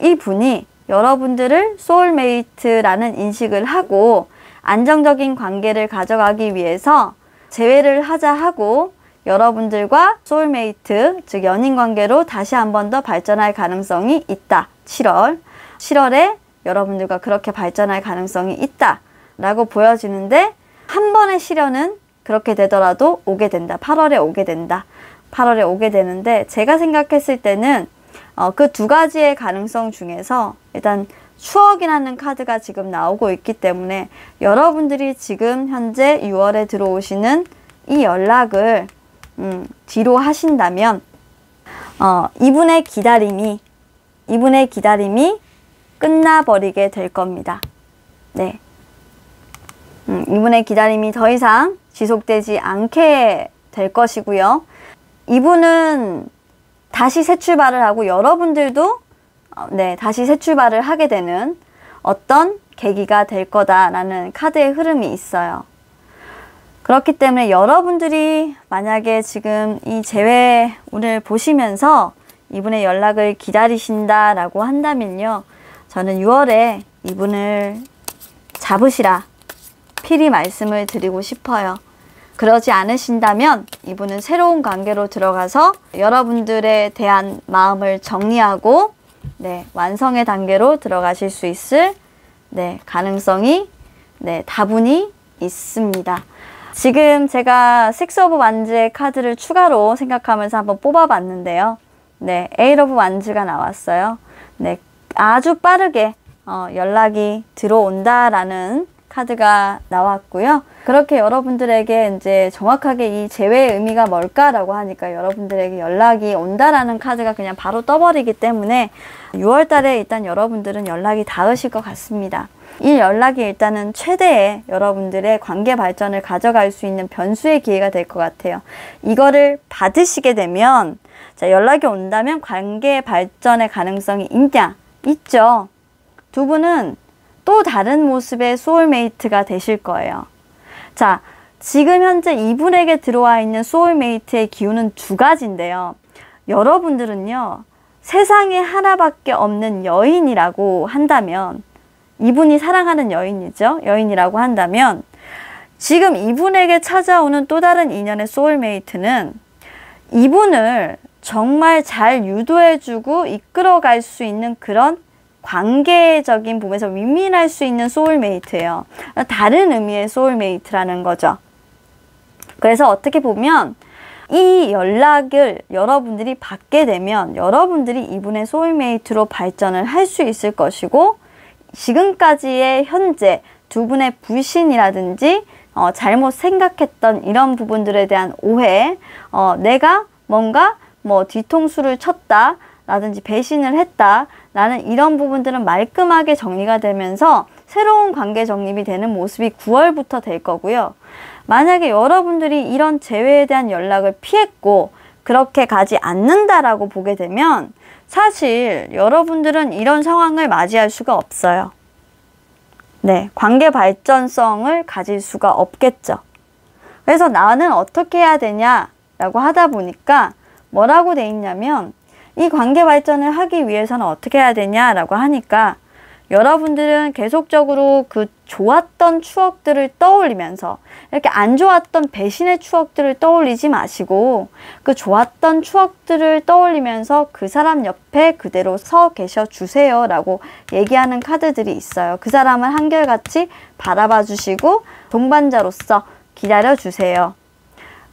이분이 여러분들을 소울메이트라는 인식을 하고 안정적인 관계를 가져가기 위해서 재회를 하자 하고 여러분들과 소울메이트, 즉 연인관계로 다시 한 번 더 발전할 가능성이 있다. 7월에 여러분들과 그렇게 발전할 가능성이 있다 라고 보여지는데, 한 번의 시련은 그렇게 되더라도 오게 된다. 8월에 오게 된다. 8월에 오게 되는데, 제가 생각했을 때는 그 두 가지의 가능성 중에서 일단 추억이라는 카드가 지금 나오고 있기 때문에 여러분들이 지금 현재 6월에 들어오시는 이 연락을 뒤로 하신다면 이분의 기다림이 끝나버리게 될 겁니다. 네. 이분의 기다림이 더 이상 지속되지 않게 될 것이고요. 이분은 다시 새 출발을 하고 여러분들도 다시 새 출발을 하게 되는 어떤 계기가 될 거다라는 카드의 흐름이 있어요. 그렇기 때문에 여러분들이 만약에 지금 이 재회운을 보시면서 이분의 연락을 기다리신다라고 한다면요. 저는 6월에 이분을 잡으시라 필히 말씀을 드리고 싶어요. 그러지 않으신다면 이분은 새로운 관계로 들어가서 여러분들에 대한 마음을 정리하고 완성의 단계로 들어가실 수 있을 가능성이 다분히 있습니다. 지금 제가 식스 오브 완즈의 카드를 추가로 생각하면서 한번 뽑아봤는데요. 에잇 오브 완즈가 나왔어요. 아주 빠르게 연락이 들어온다라는 카드가 나왔고요. 그렇게 여러분들에게 이제 정확하게 이 재회의 의미가 뭘까라고 하니까 여러분들에게 연락이 온다라는 카드가 그냥 바로 떠버리기 때문에 6월 달에 일단 여러분들은 연락이 닿으실 것 같습니다. 이 연락이 일단은 최대의 여러분들의 관계 발전을 가져갈 수 있는 변수의 기회가 될 것 같아요. 이거를 받으시게 되면, 자, 연락이 온다면 관계 발전의 가능성이 있냐? 있죠. 두 분은 또 다른 모습의 소울메이트가 되실 거예요. 자, 지금 현재 이분에게 들어와 있는 소울메이트의 기운은 두 가지인데요. 여러분들은요, 세상에 하나밖에 없는 여인이라고 한다면, 이분이 사랑하는 여인이죠. 여인이라고 한다면 지금 이분에게 찾아오는 또 다른 인연의 소울메이트는 이분을 정말 잘 유도해주고 이끌어갈 수 있는 그런 관계적인 부분에서 윈윈할 수 있는 소울메이트예요. 다른 의미의 소울메이트라는 거죠. 그래서 어떻게 보면 이 연락을 여러분들이 받게 되면 여러분들이 이분의 소울메이트로 발전을 할 수 있을 것이고, 지금까지의 현재 두 분의 불신이라든지 잘못 생각했던 이런 부분들에 대한 오해, 내가 뭔가 뒤통수를 쳤다 라든지 배신을 했다 라는 이런 부분들은 말끔하게 정리가 되면서 새로운 관계 정립이 되는 모습이 9월부터 될 거고요. 만약에 여러분들이 이런 재회에 대한 연락을 피했고 그렇게 가지 않는다라고 보게 되면 사실 여러분들은 이런 상황을 맞이할 수가 없어요. 네, 관계 발전성을 가질 수가 없겠죠. 그래서 나는 어떻게 해야 되냐라고 하다 보니까 뭐라고 돼 있냐면 이 관계 발전을 하기 위해서는 어떻게 해야 되냐라고 하니까 여러분들은 계속적으로 그 좋았던 추억들을 떠올리면서 이렇게 안 좋았던 배신의 추억들을 떠올리지 마시고 그 좋았던 추억들을 떠올리면서 그 사람 옆에 그대로 서 계셔 주세요 라고 얘기하는 카드들이 있어요. 그 사람을 한결같이 바라봐 주시고 동반자로서 기다려 주세요.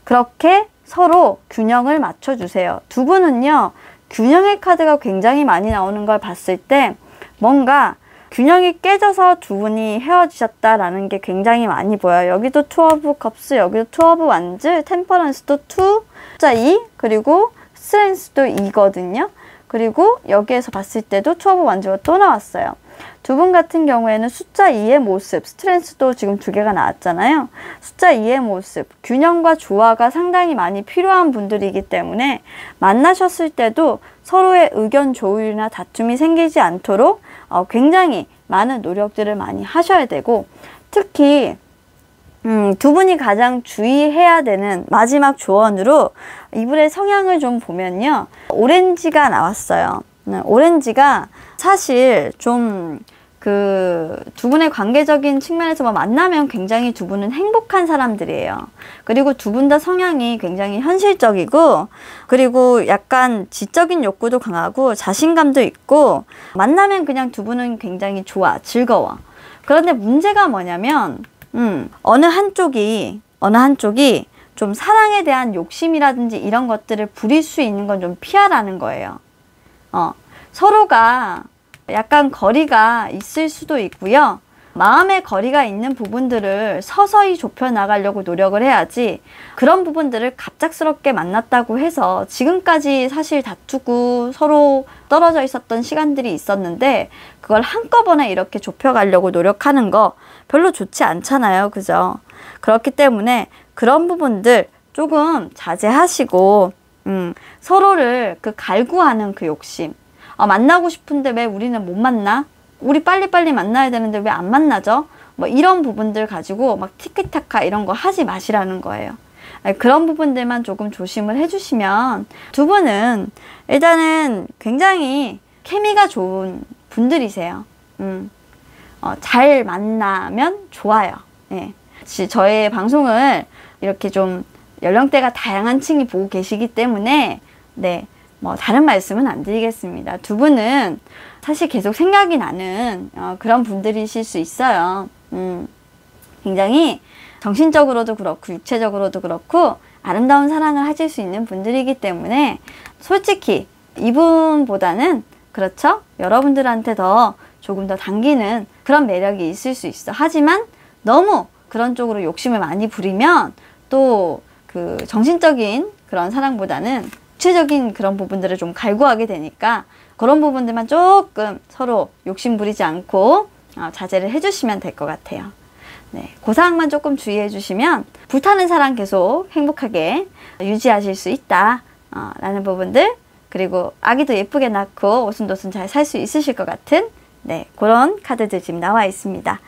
그렇게 서로 균형을 맞춰 주세요. 두 분은요, 균형의 카드가 굉장히 많이 나오는 걸 봤을 때 뭔가 균형이 깨져서 두 분이 헤어지셨다라는 게 굉장히 많이 보여요. 여기도 투 오브 컵스, 여기도 투 오브 완즈, 템퍼런스도 2, 숫자 2, 그리고 스트렝스도 2거든요. 그리고 여기에서 봤을 때도 투 오브 완즈가 또 나왔어요. 두 분 같은 경우에는 숫자 2의 모습, 스트렝스도 지금 2개가 나왔잖아요. 숫자 2의 모습, 균형과 조화가 상당히 많이 필요한 분들이기 때문에 만나셨을 때도 서로의 의견 조율이나 다툼이 생기지 않도록 굉장히 많은 노력들을 많이 하셔야 되고, 특히 두 분이 가장 주의해야 되는 마지막 조언으로 이분의 성향을 좀 보면요, 오렌지가 나왔어요. 오렌지가 사실 좀 두 분의 관계적인 측면에서 만나면 굉장히 두 분은 행복한 사람들이에요. 그리고 두 분 다 성향이 굉장히 현실적이고, 그리고 약간 지적인 욕구도 강하고 자신감도 있고, 만나면 그냥 두 분은 굉장히 좋아, 즐거워. 그런데 문제가 뭐냐면 어느 한쪽이 좀 사랑에 대한 욕심이라든지 이런 것들을 부릴 수 있는 건 좀 피하라는 거예요. 서로가 약간 거리가 있을 수도 있고요. 마음의 거리가 있는 부분들을 서서히 좁혀 나가려고 노력을 해야지, 그런 부분들을 갑작스럽게 만났다고 해서 지금까지 사실 다투고 서로 떨어져 있었던 시간들이 있었는데 그걸 한꺼번에 이렇게 좁혀가려고 노력하는 거 별로 좋지 않잖아요. 그죠? 그렇기 때문에 그런 부분들 조금 자제하시고 서로를 갈구하는 그 욕심, 만나고 싶은데 왜 우리는 못 만나? 우리 빨리빨리 만나야 되는데 왜 안 만나죠? 뭐 이런 부분들 가지고 막 티키타카 이런 거 하지 마시라는 거예요. 그런 부분들만 조금 조심을 해주시면 두 분은 일단은 굉장히 케미가 좋은 분들이세요. 잘 만나면 좋아요. 예. 저의 방송을 이렇게 좀 연령대가 다양한 층이 보고 계시기 때문에 네, 뭐 다른 말씀은 안 드리겠습니다. 두 분은 사실 계속 생각이 나는 그런 분들이실 수 있어요. 굉장히 정신적으로도 그렇고 육체적으로도 그렇고 아름다운 사랑을 하실 수 있는 분들이기 때문에 솔직히 이분보다는, 그렇죠? 여러분들한테 조금 더 당기는 그런 매력이 있을 수 있어. 하지만 너무 그런 쪽으로 욕심을 많이 부리면 또 그 정신적인 그런 사랑보다는 육체적인 그런 부분들을 좀 갈구하게 되니까 그런 부분들만 조금 서로 욕심 부리지 않고 자제를 해주시면 될 것 같아요. 네, 그 사항만 조금 주의해 주시면 불타는 사랑 계속 행복하게 유지하실 수 있다 라는 부분들, 그리고 아기도 예쁘게 낳고 오순도순 잘 살 수 있으실 것 같은 네, 그런 카드들 지금 나와 있습니다.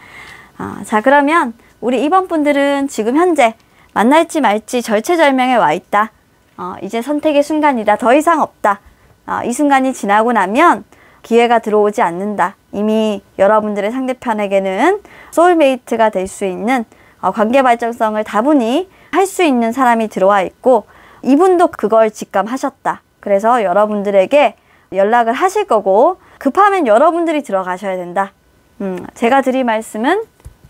자, 그러면 우리 이번 분들은 지금 현재 만날지 말지 절체절명에 와 있다. 이제 선택의 순간이다. 더 이상 없다. 이 순간이 지나고 나면 기회가 들어오지 않는다. 이미 여러분들의 상대편에게는 소울메이트가 될 수 있는 관계 발전성을 다분히 할 수 있는 사람이 들어와 있고, 이분도 그걸 직감하셨다. 그래서 여러분들에게 연락을 하실 거고, 급하면 여러분들이 들어가셔야 된다. 제가 드릴 말씀은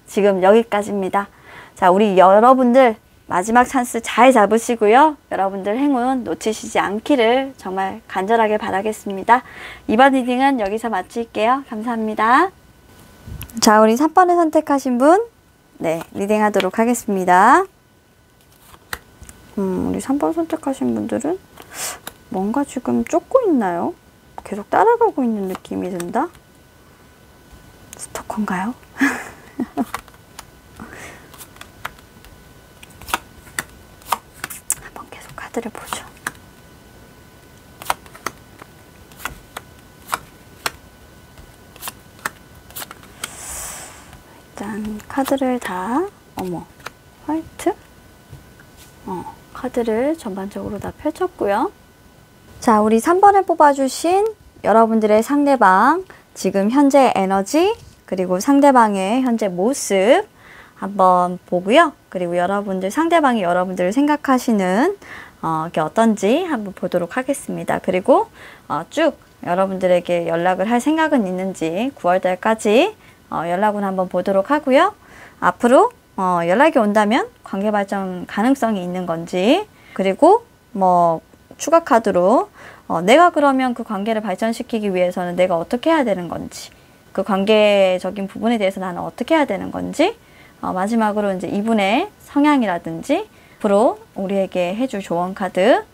지금 여기까지입니다. 자, 우리 여러분들 마지막 찬스 잘 잡으시고요. 여러분들 행운 놓치시지 않기를 정말 간절하게 바라겠습니다. 이번 리딩은 여기서 마칠게요. 감사합니다. 자, 우리 3번을 선택하신 분, 네, 리딩하도록 하겠습니다. 우리 3번 선택하신 분들은 뭔가 지금 쫓고 있나요? 계속 따라가고 있는 느낌이 든다? 스토커인가요? 카드를 보죠. 일단 카드를 다, 어머, 화이트? 카드를 전반적으로 다 펼쳤고요. 자, 우리 3번을 뽑아주신 여러분들의 상대방, 지금 현재 에너지, 그리고 상대방의 현재 모습 한번 보고요. 그리고 여러분들, 상대방이 여러분들을 생각하시는 게 어떤지 한번 보도록 하겠습니다. 그리고 쭉 여러분들에게 연락을 할 생각은 있는지 9월달까지 연락을 한번 보도록 하고요. 앞으로 연락이 온다면 관계 발전 가능성이 있는 건지, 그리고 뭐 추가 카드로 내가 그러면 그 관계를 발전시키기 위해서는 내가 어떻게 해야 되는 건지, 그 관계적인 부분에 대해서 나는 어떻게 해야 되는 건지, 마지막으로 이제 이분의 성향이라든지 앞으로 우리에게 해줄 조언 카드,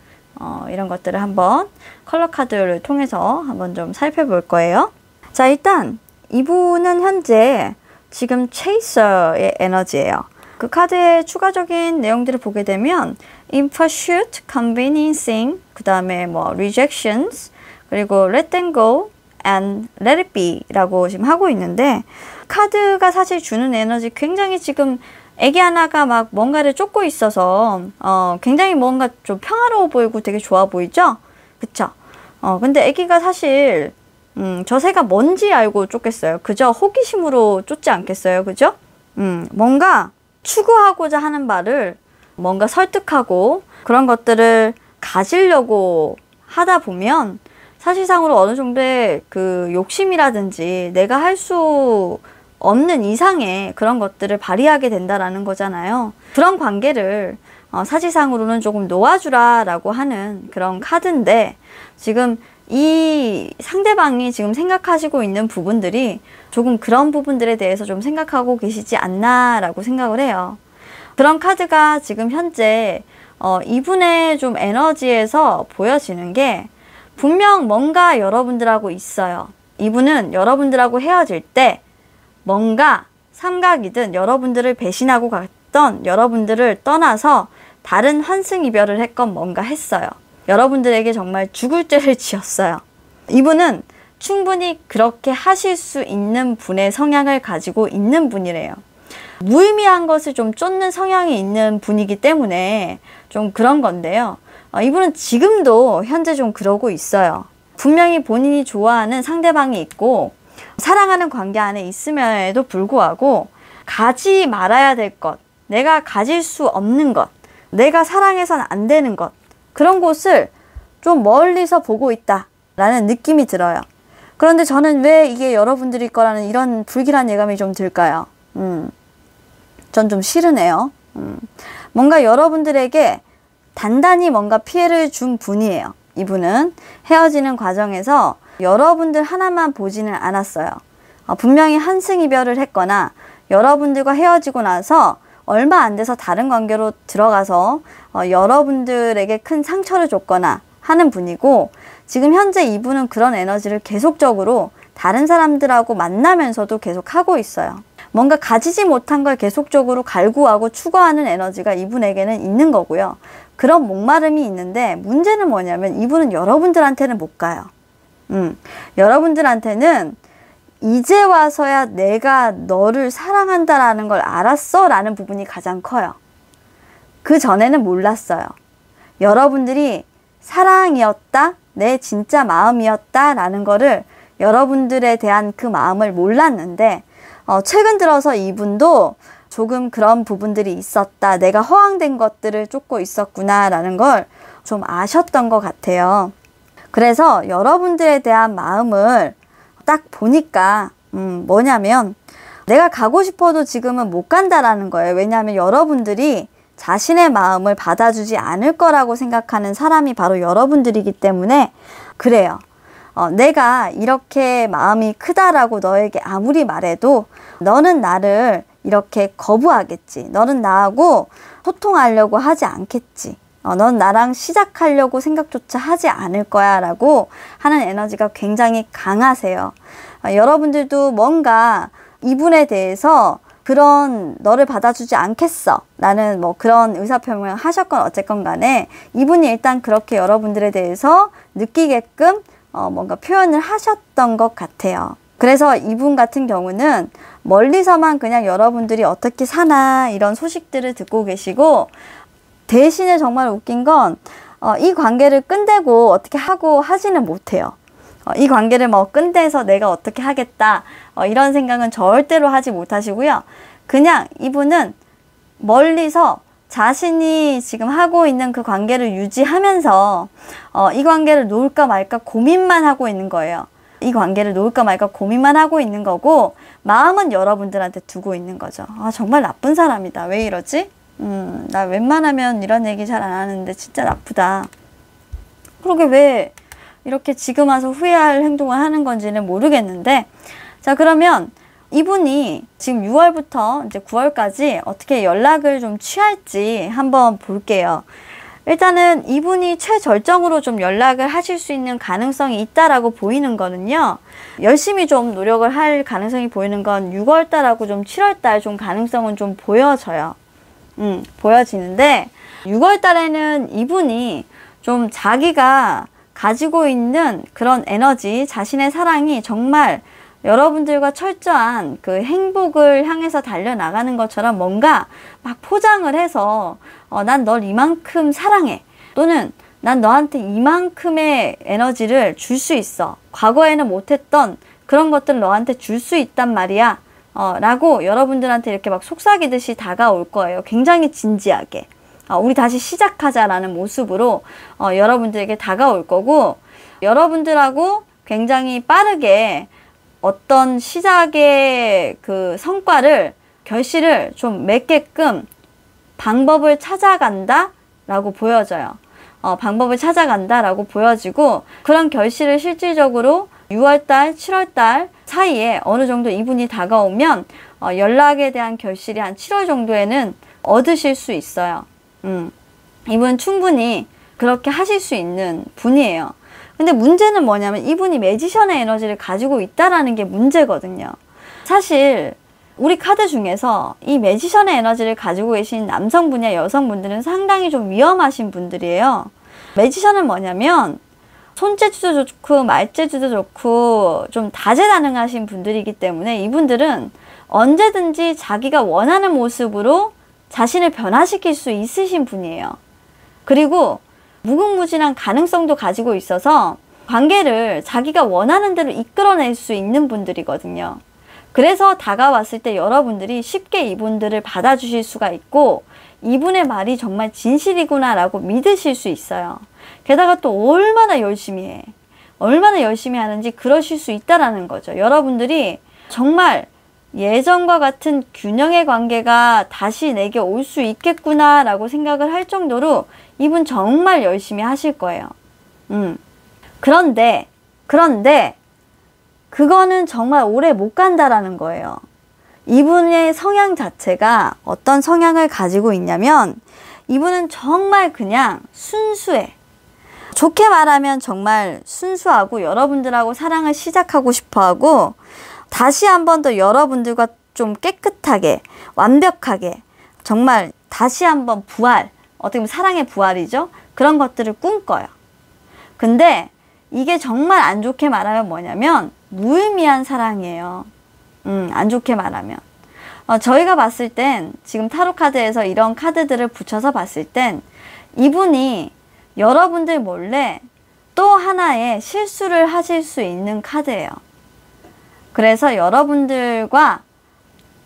이런 것들을 한번 컬러 카드를 통해서 한번 좀 살펴볼 거예요. 자, 일단 이분은 현재 지금 체이서의 에너지예요. 그 카드의 추가적인 내용들을 보게 되면 in pursuit, conveniencing, 그 다음에 뭐 rejections, 그리고 let them go and let it be 라고 지금 하고 있는데, 카드가 사실 주는 에너지 굉장히 지금 애기 하나가 막 뭔가를 쫓고 있어서 굉장히 뭔가 좀 평화로워 보이고 되게 좋아 보이죠? 그쵸? 근데 애기가 사실 저 새가 뭔지 알고 쫓겠어요? 그저 호기심으로 쫓지 않겠어요? 그죠? 뭔가 추구하고자 하는 바를 뭔가 설득하고 그런 것들을 가지려고 하다 보면 사실상으로 어느 정도의 그 욕심이라든지 내가 할 수 없는 이상의 그런 것들을 발휘하게 된다라는 거잖아요. 그런 관계를 사실상으로는 조금 놓아주라 라고 하는 그런 카드인데, 지금 이 상대방이 지금 생각하시고 있는 부분들이 조금 그런 부분들에 대해서 좀 생각하고 계시지 않나 라고 생각을 해요. 그런 카드가 지금 현재 이분의 좀 에너지에서 보여지는 게 분명 뭔가 여러분들하고 있어요. 이분은 여러분들하고 헤어질 때 뭔가 삼각이든 여러분들을 배신하고 갔던 여러분들을 떠나서 다른 환승이별을 했건 뭔가 했어요. 여러분들에게 정말 죽을 죄를 지었어요. 이분은 충분히 그렇게 하실 수 있는 분의 성향을 가지고 있는 분이래요. 무의미한 것을 좀 쫓는 성향이 있는 분이기 때문에 좀 그런 건데요. 이분은 지금도 현재 좀 그러고 있어요. 분명히 본인이 좋아하는 상대방이 있고 사랑하는 관계 안에 있음에도 불구하고 가지 말아야 될 것, 내가 가질 수 없는 것, 내가 사랑해서는 안 되는 것, 그런 곳을 좀 멀리서 보고 있다라는 느낌이 들어요. 그런데 저는 왜 이게 여러분들일 거라는 이런 불길한 예감이 좀 들까요? 전 좀 싫으네요. 뭔가 여러분들에게 단단히 뭔가 피해를 준 분이에요. 이분은 헤어지는 과정에서 여러분들 하나만 보지는 않았어요. 분명히 환승이별을 했거나 여러분들과 헤어지고 나서 얼마 안 돼서 다른 관계로 들어가서 여러분들에게 큰 상처를 줬거나 하는 분이고, 지금 현재 이분은 그런 에너지를 계속적으로 다른 사람들하고 만나면서도 계속 하고 있어요. 뭔가 가지지 못한 걸 계속적으로 갈구하고 추구하는 에너지가 이분에게는 있는 거고요. 그런 목마름이 있는데 문제는 뭐냐면 이분은 여러분들한테는 못 가요. 여러분들한테는 이제 와서야 내가 너를 사랑한다라는 걸 알았어 라는 부분이 가장 커요. 그 전에는 몰랐어요. 여러분들이 사랑이었다, 내 진짜 마음이었다 라는 거를, 여러분들에 대한 그 마음을 몰랐는데 최근 들어서 이분도 조금 그런 부분들이 있었다, 내가 허황된 것들을 쫓고 있었구나 라는 걸 좀 아셨던 것 같아요. 그래서 여러분들에 대한 마음을 딱 보니까 뭐냐면 내가 가고 싶어도 지금은 못 간다라는 거예요. 왜냐하면 여러분들이 자신의 마음을 받아주지 않을 거라고 생각하는 사람이 바로 여러분들이기 때문에 그래요. 내가 이렇게 마음이 크다라고 너에게 아무리 말해도 너는 나를 이렇게 거부하겠지. 너는 나하고 소통하려고 하지 않겠지. 넌 나랑 시작하려고 생각조차 하지 않을 거야 라고 하는 에너지가 굉장히 강하세요. 여러분들도 뭔가 이분에 대해서 그런 너를 받아주지 않겠어 라는 뭐 그런 의사표명을 하셨건 어쨌건 간에 이분이 일단 그렇게 여러분들에 대해서 느끼게끔 뭔가 표현을 하셨던 것 같아요. 그래서 이분 같은 경우는 멀리서만 그냥 여러분들이 어떻게 사나 이런 소식들을 듣고 계시고, 대신에 정말 웃긴 건 이 관계를 끝내고 어떻게 하고 하지는 못해요. 이 관계를 뭐 끝내서 내가 어떻게 하겠다 이런 생각은 절대로 하지 못하시고요. 그냥 이분은 멀리서 자신이 지금 하고 있는 그 관계를 유지하면서 이 관계를 놓을까 말까 고민만 하고 있는 거예요. 이 관계를 놓을까 말까 고민만 하고 있는 거고, 마음은 여러분들한테 두고 있는 거죠. 아, 정말 나쁜 사람이다. 왜 이러지? 나 웬만하면 이런 얘기 잘 안 하는데 진짜 나쁘다. 그러게 왜 이렇게 지금 와서 후회할 행동을 하는 건지는 모르겠는데, 자, 그러면 이분이 지금 6월부터 이제 9월까지 어떻게 연락을 좀 취할지 한번 볼게요. 일단은 이분이 최절정으로 좀 연락을 하실 수 있는 가능성이 있다라고 보이는 거는요. 열심히 좀 노력을 할 가능성이 보이는 건 6월달하고 좀 7월달 좀 가능성은 좀 보여져요. 보여지는데 6월달에는 이분이 좀 자기가 가지고 있는 그런 에너지, 자신의 사랑이 정말 여러분들과 철저한 그 행복을 향해서 달려나가는 것처럼 뭔가 막 포장을 해서 난 널 이만큼 사랑해, 또는 난 너한테 이만큼의 에너지를 줄 수 있어, 과거에는 못했던 그런 것들을 너한테 줄 수 있단 말이야 라고 여러분들한테 이렇게 막 속삭이듯이 다가올 거예요. 굉장히 진지하게 우리 다시 시작하자 라는 모습으로 여러분들에게 다가올 거고, 여러분들하고 굉장히 빠르게 어떤 시작의 그 성과를, 결실을 좀 맺게끔 방법을 찾아간다 라고 보여져요. 방법을 찾아간다 라고 보여지고, 그런 결실을 실질적으로 6월달, 7월달 사이에 어느 정도 이분이 다가오면 연락에 대한 결실이 한 7월 정도에는 얻으실 수 있어요. 이분은 충분히 그렇게 하실 수 있는 분이에요. 근데 문제는 뭐냐면 이분이 매지션의 에너지를 가지고 있다라는 게 문제거든요. 사실 우리 카드 중에서 이 매지션의 에너지를 가지고 계신 남성분이나 여성분들은 상당히 좀 위험하신 분들이에요. 매지션은 뭐냐면 손재주도 좋고 말재주도 좋고 좀 다재다능하신 분들이기 때문에 이분들은 언제든지 자기가 원하는 모습으로 자신을 변화시킬 수 있으신 분이에요. 그리고 무궁무진한 가능성도 가지고 있어서 관계를 자기가 원하는 대로 이끌어낼 수 있는 분들이거든요. 그래서 다가왔을 때 여러분들이 쉽게 이분들을 받아주실 수가 있고, 이분의 말이 정말 진실이구나 라고 믿으실 수 있어요. 게다가 또 얼마나 열심히 해, 얼마나 열심히 하는지 그러실 수 있다라는 거죠. 여러분들이 정말 예전과 같은 균형의 관계가 다시 내게 올 수 있겠구나 라고 생각을 할 정도로 이분 정말 열심히 하실 거예요. 그런데 그거는 정말 오래 못 간다라는 거예요. 이분의 성향 자체가 어떤 성향을 가지고 있냐면, 이분은 정말 그냥 순수해. 좋게 말하면 정말 순수하고 여러분들하고 사랑을 시작하고 싶어하고, 다시 한 번 더 여러분들과 좀 깨끗하게, 완벽하게, 정말 다시 한번 부활, 어떻게 보면 사랑의 부활이죠. 그런 것들을 꿈꿔요. 근데 이게 정말 안 좋게 말하면 뭐냐면 무의미한 사랑이에요. 안 좋게 말하면. 저희가 봤을 땐, 지금 타로 카드에서 이런 카드들을 붙여서 봤을 땐 이분이 여러분들 몰래 또 하나의 실수를 하실 수 있는 카드예요. 그래서 여러분들과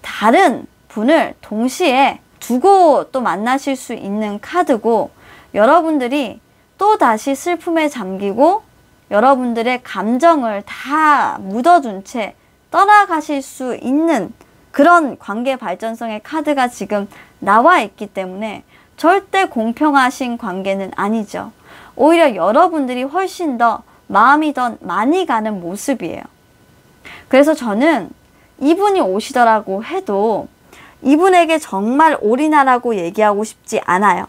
다른 분을 동시에 두고 또 만나실 수 있는 카드고, 여러분들이 또 다시 슬픔에 잠기고 여러분들의 감정을 다 묻어둔 채 떠나가실 수 있는 그런 관계 발전성의 카드가 지금 나와 있기 때문에 절대 공평하신 관계는 아니죠. 오히려 여러분들이 훨씬 더 마음이 더 많이 가는 모습이에요. 그래서 저는 이분이 오시더라고 해도 이분에게 정말 올인하라고 얘기하고 싶지 않아요.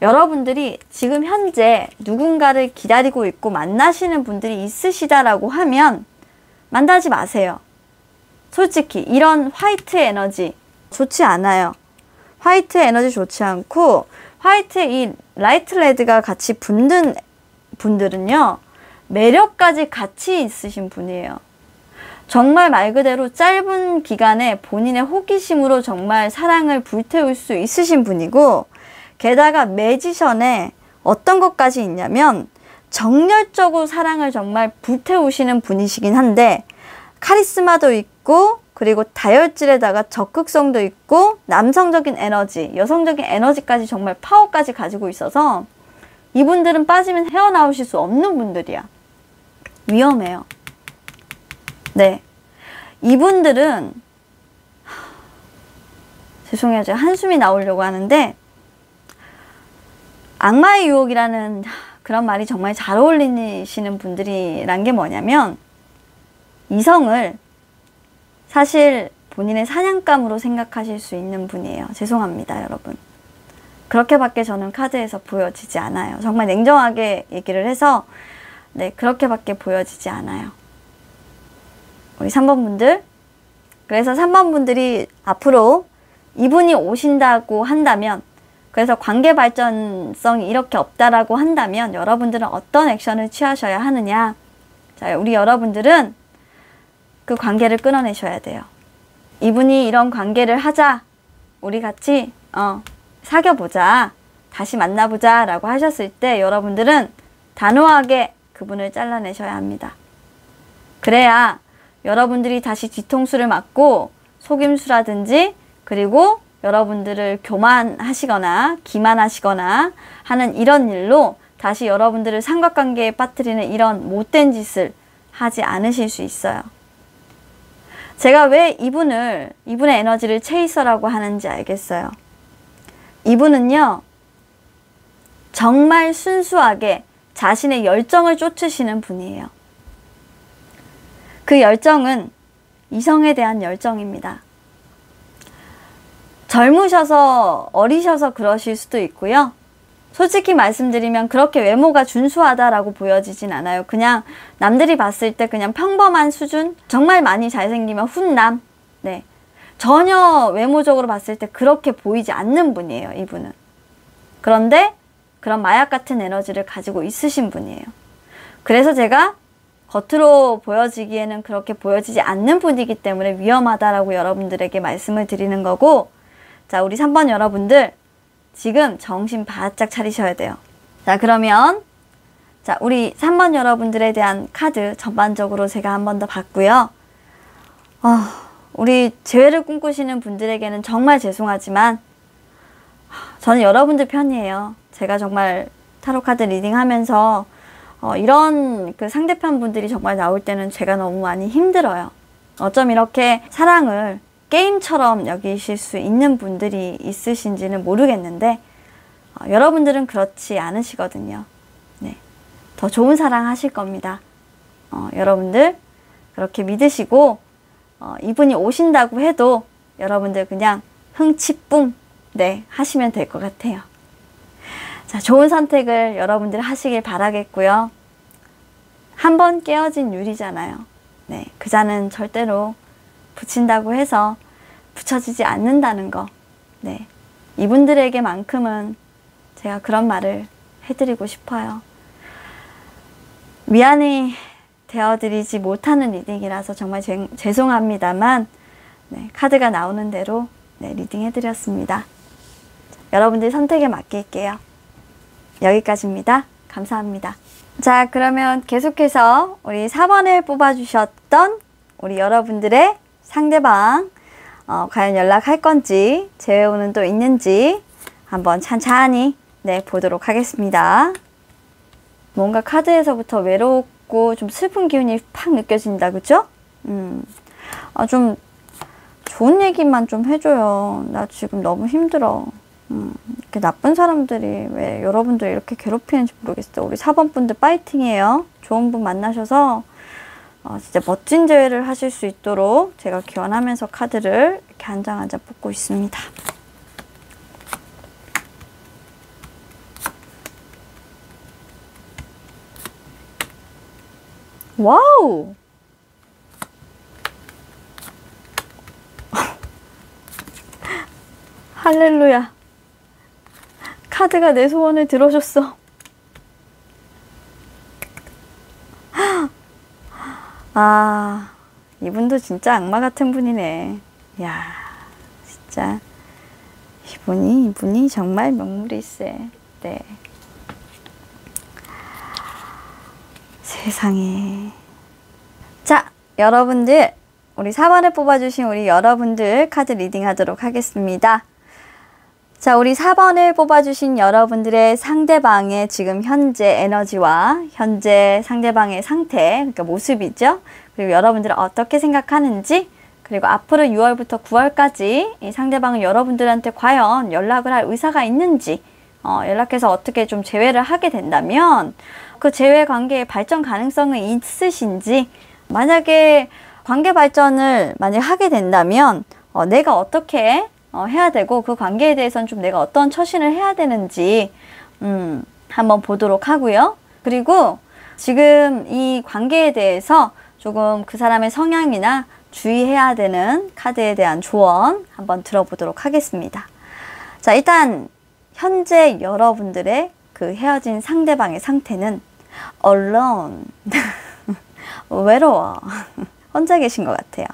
여러분들이 지금 현재 누군가를 기다리고 있고 만나시는 분들이 있으시다라고 하면 만나지 마세요. 솔직히 이런 화이트 에너지 좋지 않아요. 화이트 에너지 좋지 않고 화이트에 이 라이트 레드가 같이 붙는 분들은요. 매력까지 같이 있으신 분이에요. 정말 말 그대로 짧은 기간에 본인의 호기심으로 정말 사랑을 불태울 수 있으신 분이고 게다가 매지션에 어떤 것까지 있냐면 정열적으로 사랑을 정말 불태우시는 분이시긴 한데 카리스마도 있고 그리고 다혈질에다가 적극성도 있고 남성적인 에너지, 여성적인 에너지까지 정말 파워까지 가지고 있어서 이분들은 빠지면 헤어나오실 수 없는 분들이야. 위험해요. 네. 이분들은 죄송해요. 제가 한숨이 나오려고 하는데 악마의 유혹이라는 그런 말이 정말 잘 어울리시는 분들이란 게 뭐냐면 이성을 사실 본인의 사냥감으로 생각하실 수 있는 분이에요. 죄송합니다, 여러분. 그렇게밖에 저는 카드에서 보여지지 않아요. 정말 냉정하게 얘기를 해서 네, 그렇게밖에 보여지지 않아요. 우리 3번 분들. 그래서 3번 분들이 앞으로 이분이 오신다고 한다면 그래서 관계 발전성이 이렇게 없다라고 한다면 여러분들은 어떤 액션을 취하셔야 하느냐. 자, 우리 여러분들은 그 관계를 끊어내셔야 돼요. 이분이 이런 관계를 하자. 우리 같이 사귀어보자. 다시 만나보자 라고 하셨을 때 여러분들은 단호하게 그분을 잘라내셔야 합니다. 그래야 여러분들이 다시 뒤통수를 맞고 속임수라든지 그리고 여러분들을 교만하시거나 기만하시거나 하는 이런 일로 다시 여러분들을 삼각관계에 빠뜨리는 이런 못된 짓을 하지 않으실 수 있어요. 제가 왜 이분의 에너지를 체이서라고 하는지 알겠어요. 이분은요, 정말 순수하게 자신의 열정을 쫓으시는 분이에요. 그 열정은 이성에 대한 열정입니다. 젊으셔서 어리셔서 그러실 수도 있고요. 솔직히 말씀드리면 그렇게 외모가 준수하다라고 보여지진 않아요. 그냥 남들이 봤을 때 그냥 평범한 수준? 정말 많이 잘생기면 훈남? 네. 전혀 외모적으로 봤을 때 그렇게 보이지 않는 분이에요, 이분은. 그런데 그런 마약 같은 에너지를 가지고 있으신 분이에요. 그래서 제가 겉으로 보여지기에는 그렇게 보여지지 않는 분이기 때문에 위험하다라고 여러분들에게 말씀을 드리는 거고, 자, 우리 3번 여러분들 지금 정신 바짝 차리셔야 돼요. 자, 그러면 자, 우리 3번 여러분들에 대한 카드 전반적으로 제가 한 번 더 봤고요. 우리 재회를 꿈꾸시는 분들에게는 정말 죄송하지만 저는 여러분들 편이에요. 제가 정말 타로 카드 리딩하면서 이런 그 상대편 분들이 정말 나올 때는 제가 너무 많이 힘들어요. 어쩜 이렇게 사랑을 게임처럼 여기실 수 있는 분들이 있으신지는 모르겠는데 여러분들은 그렇지 않으시거든요. 네, 더 좋은 사랑 하실 겁니다. 여러분들 그렇게 믿으시고 이분이 오신다고 해도 여러분들 그냥 흥치뿡 네, 하시면 될 것 같아요. 자, 좋은 선택을 여러분들 하시길 바라겠고요. 한 번 깨어진 유리잖아요. 네, 그 잔은 절대로 붙인다고 해서 붙여지지 않는다는 거. 네, 이분들에게만큼은 제가 그런 말을 해드리고 싶어요. 미안히 되어드리지 못하는 리딩이라서 정말 죄송합니다만 네, 카드가 나오는 대로 네, 리딩 해드렸습니다. 여러분들 선택에 맡길게요. 여기까지입니다. 감사합니다. 자, 그러면 계속해서 우리 4번을 뽑아주셨던 우리 여러분들의 상대방 과연 연락할 건지 재회오는 또 있는지 한번 찬찬히 네, 보도록 하겠습니다. 뭔가 카드에서부터 외롭고 좀 슬픈 기운이 팍 느껴진다, 그죠? 좀 좋은 얘기만 좀 해줘요. 나 지금 너무 힘들어. 이렇게 나쁜 사람들이 왜 여러분들 이렇게 괴롭히는지 모르겠어요. 우리 4번 분들 파이팅이에요. 좋은 분 만나셔서 진짜 멋진 재회를 하실 수 있도록 제가 기원하면서 카드를 이렇게 한 장 한 장 뽑고 있습니다. 와우! 할렐루야. 카드가 내 소원을 들어줬어. 아, 이분도 진짜 악마 같은 분이네. 야, 진짜 이분이 정말 명물일세. 네. 세상에. 자, 여러분들, 우리 4번을 뽑아주신 우리 여러분들 카드 리딩 하도록 하겠습니다. 자, 우리 4번을 뽑아주신 여러분들의 상대방의 지금 현재 에너지와 현재 상대방의 상태, 그러니까 모습이죠. 그리고 여러분들은 어떻게 생각하는지, 그리고 앞으로 6월부터 9월까지 이 상대방은 여러분들한테 과연 연락을 할 의사가 있는지, 연락해서 어떻게 좀 재회를 하게 된다면 그 재회 관계의 발전 가능성은 있으신지, 만약에 관계 발전을 만약 하게 된다면 내가 어떻게 해야 되고 그 관계에 대해서는 좀 내가 어떤 처신을 해야 되는지 한번 보도록 하고요. 그리고 지금 이 관계에 대해서 조금 그 사람의 성향이나 주의해야 되는 카드에 대한 조언 한번 들어보도록 하겠습니다. 자, 일단 현재 여러분들의 그 헤어진 상대방의 상태는 alone 외로워. 혼자 계신 것 같아요.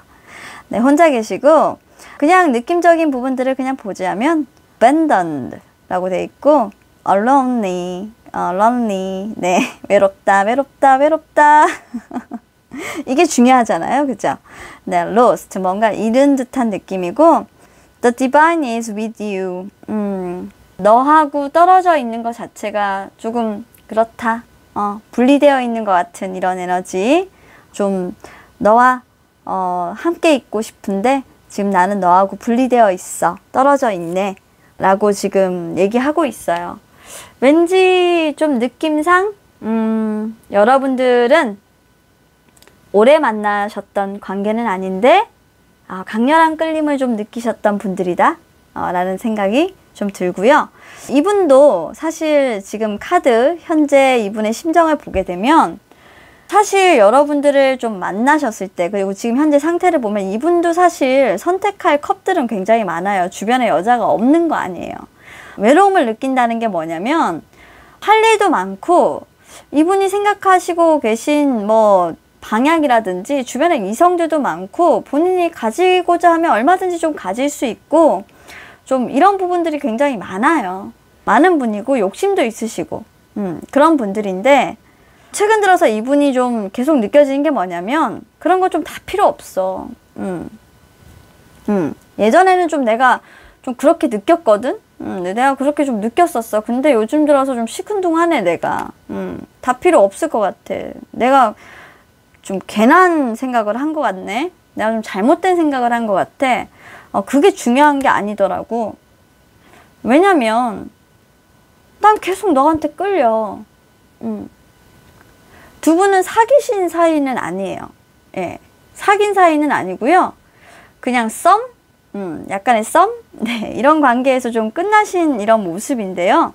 네, 혼자 계시고 그냥 느낌적인 부분들을 그냥 보자면 abandoned 라고 되어 있고 lonely, lonely. 네, 외롭다. 이게 중요하잖아요. 그죠? 네, lost, 뭔가 잃은 듯한 느낌이고 the divine is with you. 너하고 떨어져 있는 것 자체가 조금 그렇다. 분리되어 있는 것 같은 이런 에너지. 좀 너와 함께 있고 싶은데 지금 나는 너하고 분리되어 있어. 떨어져 있네. 라고 지금 얘기하고 있어요. 왠지 좀 느낌상 여러분들은 오래 만나셨던 관계는 아닌데 강렬한 끌림을 좀 느끼셨던 분들이다 라는 생각이 좀 들고요. 이분도 사실 지금 카드 현재 이분의 심정을 보게 되면 사실 여러분들을 좀 만나셨을 때, 그리고 지금 현재 상태를 보면 이분도 사실 선택할 컵들은 굉장히 많아요. 주변에 여자가 없는 거 아니에요. 외로움을 느낀다는 게 뭐냐면 할 일도 많고 이분이 생각하시고 계신 뭐 방향이라든지 주변에 이성들도 많고 본인이 가지고자 하면 얼마든지 좀 가질 수 있고 좀 이런 부분들이 굉장히 많아요. 많은 분이고 욕심도 있으시고 그런 분들인데 최근 들어서 이분이 좀 계속 느껴지는 게 뭐냐면 그런 거 좀 다 필요 없어. 예전에는 좀 내가 좀 그렇게 느꼈거든. 내가 그렇게 좀 느꼈었어. 근데 요즘 들어서 좀 시큰둥하네 내가. 다 필요 없을 것 같아. 내가 좀 괜한 생각을 한 것 같네. 내가 좀 잘못된 생각을 한 것 같아. 그게 중요한 게 아니더라고. 왜냐면 난 계속 너한테 끌려. 두 분은 사귀신 사이는 아니에요. 예, 사귄 사이는 아니고요. 그냥 썸? 약간의 썸? 네, 이런 관계에서 좀 끝나신 이런 모습인데요.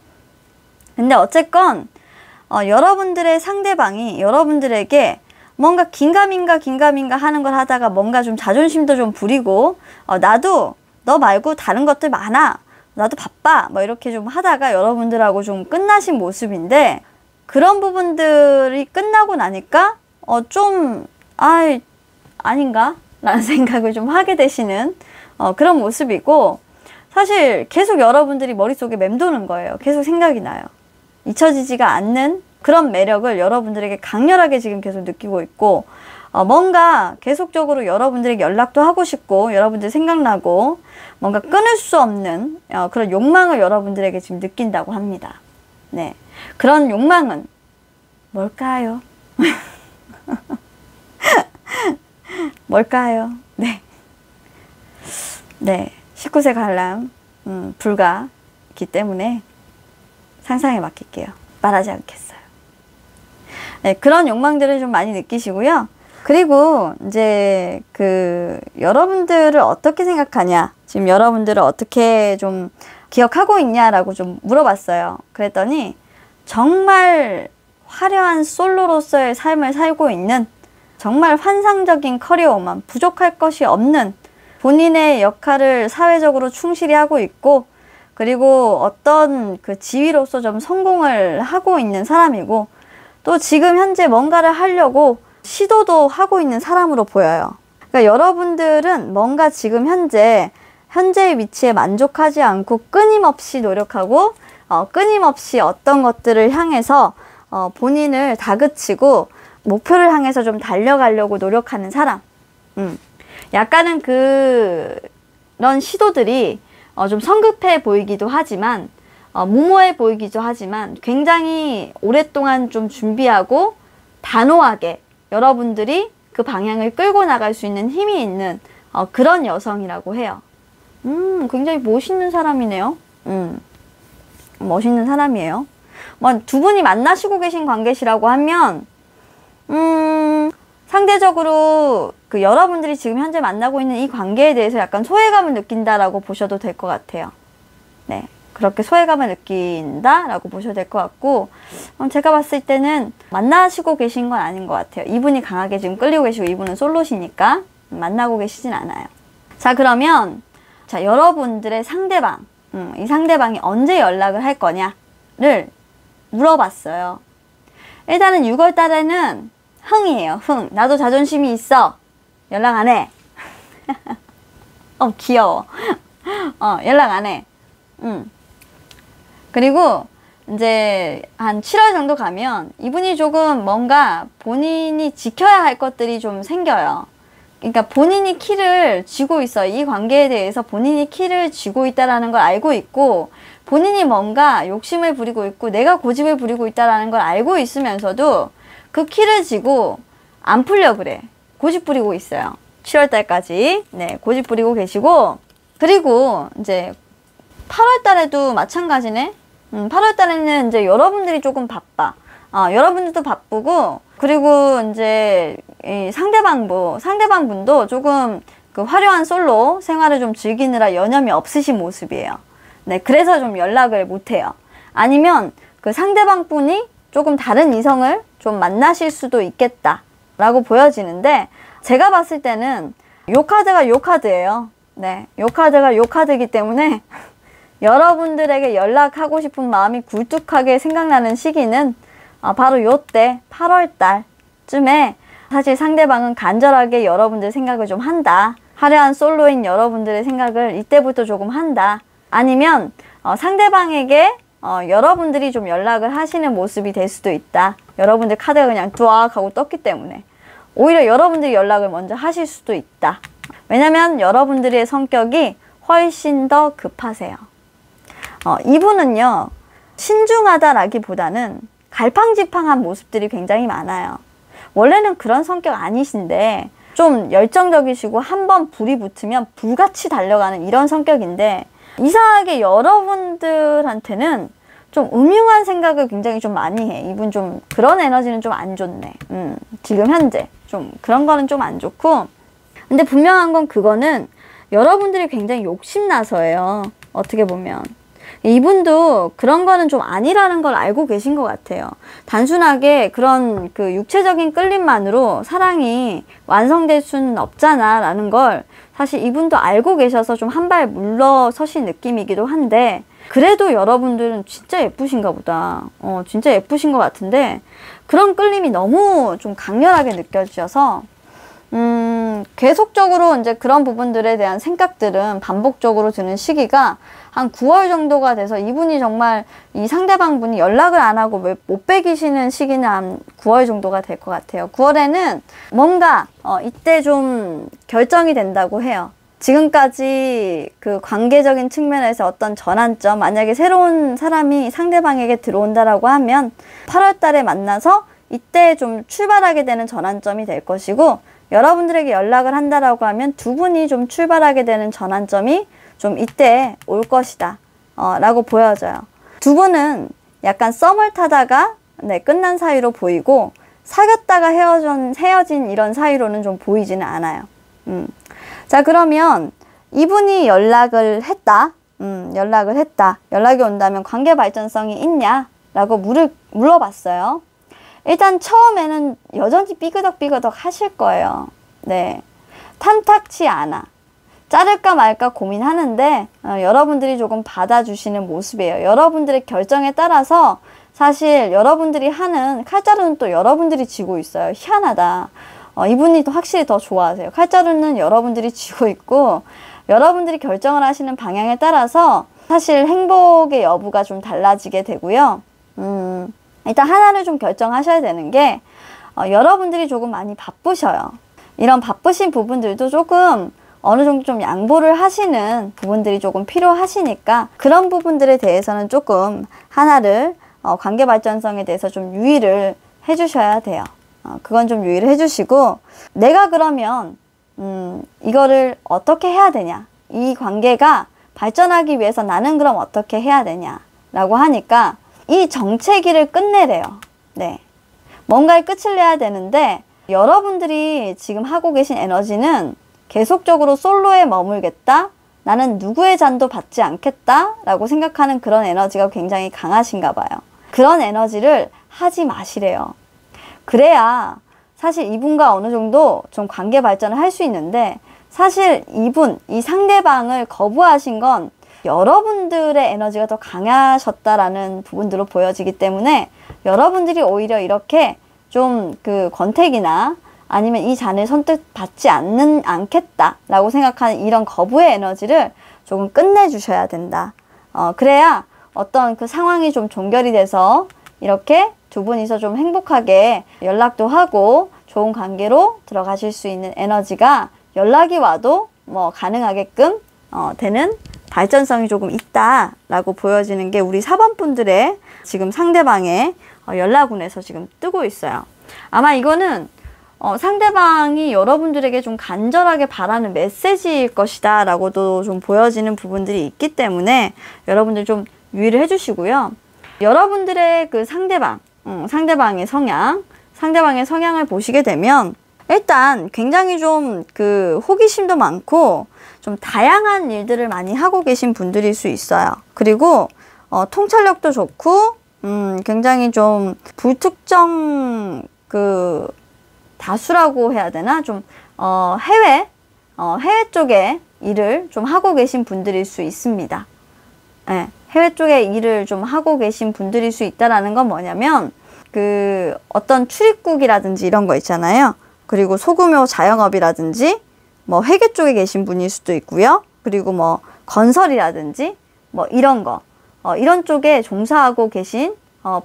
근데 어쨌건 여러분들의 상대방이 여러분들에게 뭔가 긴가민가 하는 걸 하다가 뭔가 좀 자존심도 좀 부리고 나도 너 말고 다른 것들 많아. 나도 바빠. 뭐 이렇게 좀 하다가 여러분들하고 좀 끝나신 모습인데 그런 부분들이 끝나고 나니까 아닌가? 라는 생각을 좀 하게 되시는 그런 모습이고 사실 계속 여러분들이 머릿속에 맴도는 거예요. 계속 생각이 나요. 잊혀지지가 않는 그런 매력을 여러분들에게 강렬하게 지금 계속 느끼고 있고 뭔가 계속적으로 여러분들에게 연락도 하고 싶고 여러분들 생각나고 뭔가 끊을 수 없는 그런 욕망을 여러분들에게 지금 느낀다고 합니다. 네, 그런 욕망은 뭘까요? 뭘까요? 네. 네, 19세 관람 불가이기 때문에 상상에 맡길게요. 말하지 않겠어요. 네, 그런 욕망들을 좀 많이 느끼시고요. 그리고 이제 여러분들을 어떻게 생각하냐, 지금 여러분들을 어떻게 좀 기억하고 있냐라고 좀 물어봤어요. 그랬더니 정말 화려한 솔로로서의 삶을 살고 있는 정말 환상적인 커리어만 부족할 것이 없는 본인의 역할을 사회적으로 충실히 하고 있고, 그리고 어떤 그 지위로서 좀 성공을 하고 있는 사람이고, 또 지금 현재 뭔가를 하려고 시도도 하고 있는 사람으로 보여요. 그러니까 여러분들은 뭔가 지금 현재의 위치에 만족하지 않고 끊임없이 노력하고, 끊임없이 어떤 것들을 향해서 본인을 다그치고 목표를 향해서 좀 달려가려고 노력하는 사람. 약간은 그런 시도들이 좀 성급해 보이기도 하지만, 무모해 보이기도 하지만 굉장히 오랫동안 좀 준비하고 단호하게 여러분들이 그 방향을 끌고 나갈 수 있는 힘이 있는 그런 여성이라고 해요. 굉장히 멋있는 사람이네요. 멋있는 사람이에요. 뭐 두 분이 만나시고 계신 관계시라고 하면 상대적으로 그 여러분들이 지금 현재 만나고 있는 이 관계에 대해서 약간 소외감을 느낀다라고 보셔도 될 것 같아요. 네, 그렇게 소외감을 느낀다라고 보셔도 될 것 같고, 제가 봤을 때는 만나시고 계신 건 아닌 것 같아요. 이분이 강하게 지금 끌리고 계시고 이분은 솔로시니까 만나고 계시진 않아요. 자, 그러면 자, 여러분들의 상대방, 이 상대방이 언제 연락을 할 거냐를 물어봤어요. 일단은 6월 달에는 흥이에요. 흥. 나도 자존심이 있어. 연락 안 해. 귀여워. 연락 안 해. 그리고 이제 한 7월 정도 가면 이분이 조금 뭔가 본인이 지켜야 할 것들이 좀 생겨요. 그러니까 본인이 키를 쥐고 있어요. 이 관계에 대해서 본인이 키를 쥐고 있다는 걸 알고 있고, 본인이 뭔가 욕심을 부리고 있고 내가 고집을 부리고 있다는 걸 알고 있으면서도 그 키를 쥐고 안 풀려 그래. 고집 부리고 있어요. 7월 달까지. 네, 고집 부리고 계시고, 그리고 이제 8월 달에도 마찬가지네. 8월 달에는 이제 여러분들이 조금 바빠. 여러분들도 바쁘고, 그리고 이제 이 상대방분도 조금 그 화려한 솔로 생활을 좀 즐기느라 여념이 없으신 모습이에요. 네, 그래서 좀 연락을 못 해요. 아니면 그 상대방 분이 조금 다른 이성을 좀 만나실 수도 있겠다 라고 보여지는데, 제가 봤을 때는 요 카드가 요 카드예요. 네, 요 카드가 요 카드이기 때문에 여러분들에게 연락하고 싶은 마음이 굴뚝하게 생각나는 시기는 바로 요때 8월 달쯤에 사실 상대방은 간절하게 여러분들 생각을 좀 한다. 화려한 솔로인 여러분들의 생각을 이때부터 조금 한다. 아니면 상대방에게 여러분들이 좀 연락을 하시는 모습이 될 수도 있다. 여러분들 카드가 그냥 뚜악 하고 떴기 때문에 오히려 여러분들이 연락을 먼저 하실 수도 있다. 왜냐면 여러분들의 성격이 훨씬 더 급하세요. 이분은요, 신중하다라기보다는 갈팡질팡한 모습들이 굉장히 많아요. 원래는 그런 성격 아니신데 좀 열정적이시고 한번 불이 붙으면 불같이 달려가는 이런 성격인데, 이상하게 여러분들한테는 좀 음흉한 생각을 굉장히 좀 많이 해. 이분 좀 그런 에너지는 좀 안 좋네. 지금 현재 좀 그런 거는 좀 안 좋고, 근데 분명한 건 그거는 여러분들이 굉장히 욕심나서예요. 어떻게 보면 이분도 그런 거는 좀 아니라는 걸 알고 계신 것 같아요. 단순하게 그런 그 육체적인 끌림만으로 사랑이 완성될 수는 없잖아 라는 걸 사실 이분도 알고 계셔서 좀 한 발 물러서신 느낌이기도 한데, 그래도 여러분들은 진짜 예쁘신가 보다. 진짜 예쁘신 것 같은데 그런 끌림이 너무 좀 강렬하게 느껴지셔서 계속적으로 이제 그런 부분들에 대한 생각들은 반복적으로 드는 시기가 한 9월 정도가 돼서, 이분이 정말 이 상대방 분이 연락을 안 하고 못 빼기시는 시기는 한 9월 정도가 될 것 같아요. 9월에는 뭔가 이때 좀 결정이 된다고 해요. 지금까지 그 관계적인 측면에서 어떤 전환점, 만약에 새로운 사람이 상대방에게 들어온다라고 하면 8월 달에 만나서 이때 좀 출발하게 되는 전환점이 될 것이고, 여러분들에게 연락을 한다라고 하면 두 분이 좀 출발하게 되는 전환점이 좀 이때 올 것이다 라고 보여져요. 두 분은 약간 썸을 타다가 끝난 사이로 보이고, 사귀었다가 헤어진 이런 사이로는 좀 보이지는 않아요. 자, 그러면 이분이 연락을 했다. 연락이 온다면 관계 발전성이 있냐? 라고 물어봤어요. 일단 처음에는 여전히 삐그덕삐그덕 하실 거예요. 네, 탐탁치 않아. 자를까 말까 고민하는데 여러분들이 조금 받아주시는 모습이에요. 여러분들의 결정에 따라서 사실 여러분들이 하는 칼자루는 또 여러분들이 쥐고 있어요. 희한하다. 이분이 또 확실히 더 좋아하세요. 칼자루는 여러분들이 쥐고 있고 여러분들이 결정을 하시는 방향에 따라서 사실 행복의 여부가 좀 달라지게 되고요. 일단 하나를 좀 결정하셔야 되는 게 여러분들이 조금 많이 바쁘셔요. 이런 바쁘신 부분들도 조금 어느 정도 좀 양보를 하시는 부분들이 조금 필요하시니까 그런 부분들에 대해서는 조금 하나를 관계 발전성에 대해서 좀 유의를 해주셔야 돼요. 그건 좀 유의를 해주시고 내가 그러면 이거를 어떻게 해야 되냐, 이 관계가 발전하기 위해서 나는 그럼 어떻게 해야 되냐 라고 하니까 이 정체기를 끝내래요. 네, 뭔가의 끝을 내야 되는데 여러분들이 지금 하고 계신 에너지는 계속적으로 솔로에 머물겠다, 나는 누구의 잔도 받지 않겠다 라고 생각하는 그런 에너지가 굉장히 강하신가 봐요. 그런 에너지를 하지 마시래요. 그래야 사실 이분과 어느 정도 좀 관계 발전을 할 수 있는데, 사실 이 상대방을 거부하신 건 여러분들의 에너지가 더 강하셨다라는 부분들로 보여지기 때문에 여러분들이 오히려 이렇게 좀 그 권태기나 아니면 이 잔을 선택받지 않겠다라고 생각하는 이런 거부의 에너지를 조금 끝내주셔야 된다. 그래야 어떤 그 상황이 좀 종결이 돼서 이렇게 두 분이서 좀 행복하게 연락도 하고 좋은 관계로 들어가실 수 있는 에너지가 연락이 와도 뭐 가능하게끔 되는 발전성이 조금 있다라고 보여지는 게 우리 4번 분들의 지금 상대방의 연락운에서 지금 뜨고 있어요. 아마 이거는 상대방이 여러분들에게 좀 간절하게 바라는 메시지일 것이다 라고도 좀 보여지는 부분들이 있기 때문에 여러분들 좀 유의를 해주시고요. 여러분들의 그 상대방의 성향을 보시게 되면 일단 굉장히 좀 그 호기심도 많고 좀 다양한 일들을 많이 하고 계신 분들일 수 있어요. 그리고 통찰력도 좋고 굉장히 좀 불특정 그 다수라고 해야 되나? 좀 해외 쪽에 일을 좀 하고 계신 분들일 수 있습니다. 네, 해외 쪽에 일을 좀 하고 계신 분들일 수 있다라는 건 뭐냐면 그 어떤 출입국이라든지 이런 거 있잖아요. 그리고 소규모 자영업이라든지 뭐 회계 쪽에 계신 분일 수도 있고요. 그리고 뭐 건설이라든지 뭐 이런 거 이런 쪽에 종사하고 계신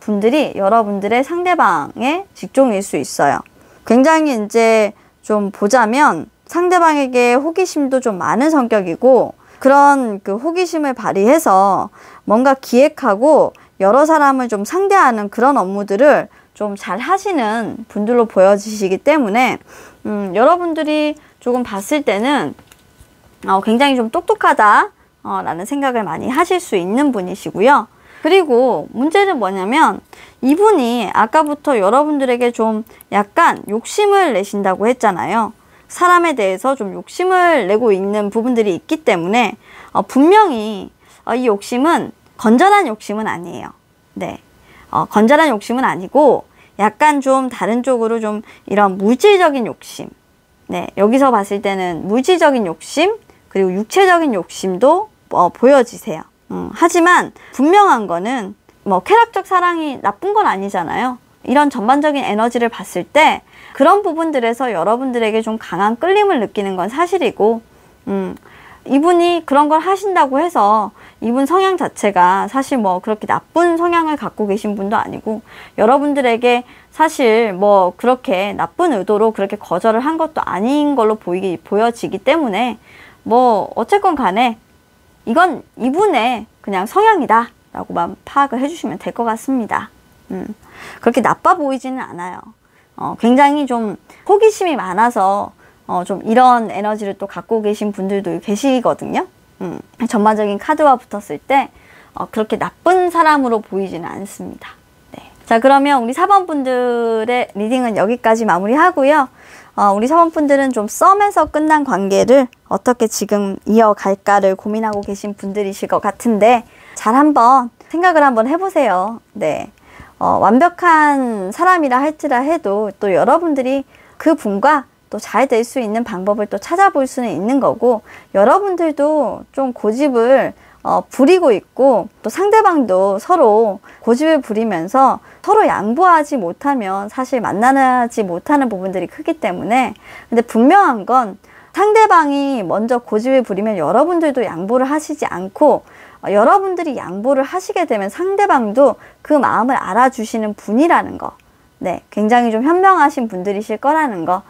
분들이 여러분들의 상대방의 직종일 수 있어요. 굉장히 이제 좀 보자면 상대방에게 호기심도 좀 많은 성격이고 그런 그 호기심을 발휘해서 뭔가 기획하고 여러 사람을 좀 상대하는 그런 업무들을 좀 잘 하시는 분들로 보여지시기 때문에 여러분들이 조금 봤을 때는 굉장히 좀 똑똑하다 라는 생각을 많이 하실 수 있는 분이시고요. 그리고 문제는 뭐냐면 이분이 아까부터 여러분들에게 좀 약간 욕심을 내신다고 했잖아요. 사람에 대해서 좀 욕심을 내고 있는 부분들이 있기 때문에 분명히 이 욕심은 건전한 욕심은 아니에요. 네, 건전한 욕심은 아니고 약간 좀 다른 쪽으로 좀 이런 물질적인 욕심, 네, 여기서 봤을 때는 물질적인 욕심 그리고 육체적인 욕심도 보여지세요. 하지만 분명한 거는 뭐 쾌락적 사랑이 나쁜 건 아니잖아요. 이런 전반적인 에너지를 봤을 때 그런 부분들에서 여러분들에게 좀 강한 끌림을 느끼는 건 사실이고 이분이 그런 걸 하신다고 해서 이분 성향 자체가 사실 뭐 그렇게 나쁜 성향을 갖고 계신 분도 아니고 여러분들에게 사실 뭐 그렇게 나쁜 의도로 그렇게 거절을 한 것도 아닌 걸로 보여지기 때문에 뭐 어쨌건 간에 이건 이분의 그냥 성향이다 라고만 파악을 해주시면 될 것 같습니다. 그렇게 나빠 보이지는 않아요. 굉장히 좀 호기심이 많아서 좀 이런 에너지를 또 갖고 계신 분들도 계시거든요. 전반적인 카드와 붙었을 때 그렇게 나쁜 사람으로 보이지는 않습니다. 네. 자, 그러면 우리 4번 분들의 리딩은 여기까지 마무리하고요. 우리 4번 분들은 좀 썸에서 끝난 관계를 어떻게 지금 이어갈까를 고민하고 계신 분들이실 것 같은데 잘 한번 생각을 한번 해보세요. 네. 완벽한 사람이라 할지라 해도 또 여러분들이 그 분과 또 잘 될 수 있는 방법을 또 찾아볼 수는 있는 거고, 여러분들도 좀 고집을 부리고 있고, 또 상대방도 서로 고집을 부리면서 서로 양보하지 못하면 사실 만나지 못하는 부분들이 크기 때문에, 근데 분명한 건 상대방이 먼저 고집을 부리면 여러분들도 양보를 하시지 않고, 여러분들이 양보를 하시게 되면 상대방도 그 마음을 알아주시는 분이라는 거, 네, 굉장히 좀 현명하신 분들이실 거라는 거,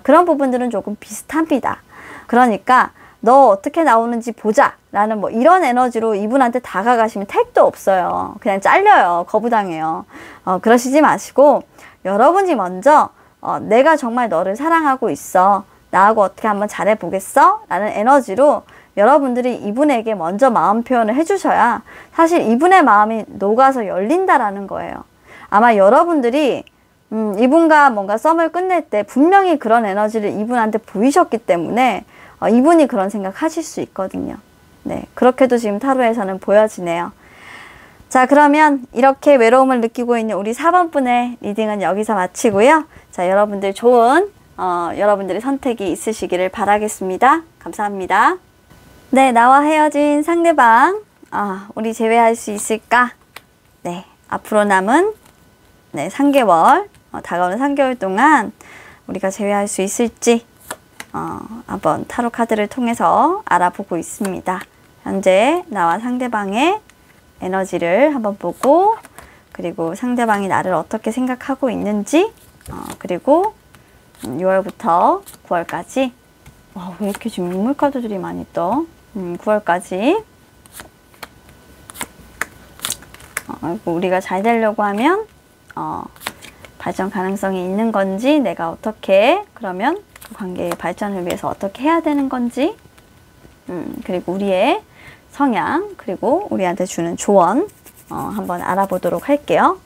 그런 부분들은 조금 비슷합니다. 그러니까 너 어떻게 나오는지 보자 라는 뭐 이런 에너지로 이분한테 다가가시면 택도 없어요. 그냥 잘려요. 거부당해요. 그러시지 마시고, 여러분이 먼저 내가 정말 너를 사랑하고 있어, 나하고 어떻게 한번 잘해보겠어? 라는 에너지로 여러분들이 이분에게 먼저 마음 표현을 해주셔야 사실 이분의 마음이 녹아서 열린다라는 거예요. 아마 여러분들이 이분과 뭔가 썸을 끝낼 때 분명히 그런 에너지를 이분한테 보이셨기 때문에 이분이 그런 생각 하실 수 있거든요. 네, 그렇게도 지금 타로에서는 보여지네요. 자, 그러면 이렇게 외로움을 느끼고 있는 우리 4번 분의 리딩은 여기서 마치고요. 자, 여러분들 좋은 여러분들의 선택이 있으시기를 바라겠습니다. 감사합니다. 네, 나와 헤어진 상대방, 우리 재회할 수 있을까? 네, 앞으로 남은 3개월, 다가오는 3개월 동안 우리가 재회할 수 있을지 한번 타로 카드를 통해서 알아보고 있습니다. 현재 나와 상대방의 에너지를 한번 보고, 그리고 상대방이 나를 어떻게 생각하고 있는지, 그리고 6월부터 9월까지, 왜 이렇게 지금 인물 카드들이 많이 떠? 9월까지 우리가 잘 되려고 하면 발전 가능성이 있는 건지, 내가 어떻게 그러면 그 관계의 발전을 위해서 어떻게 해야 되는 건지, 그리고 우리의 성향, 그리고 우리한테 주는 조언 한번 알아보도록 할게요.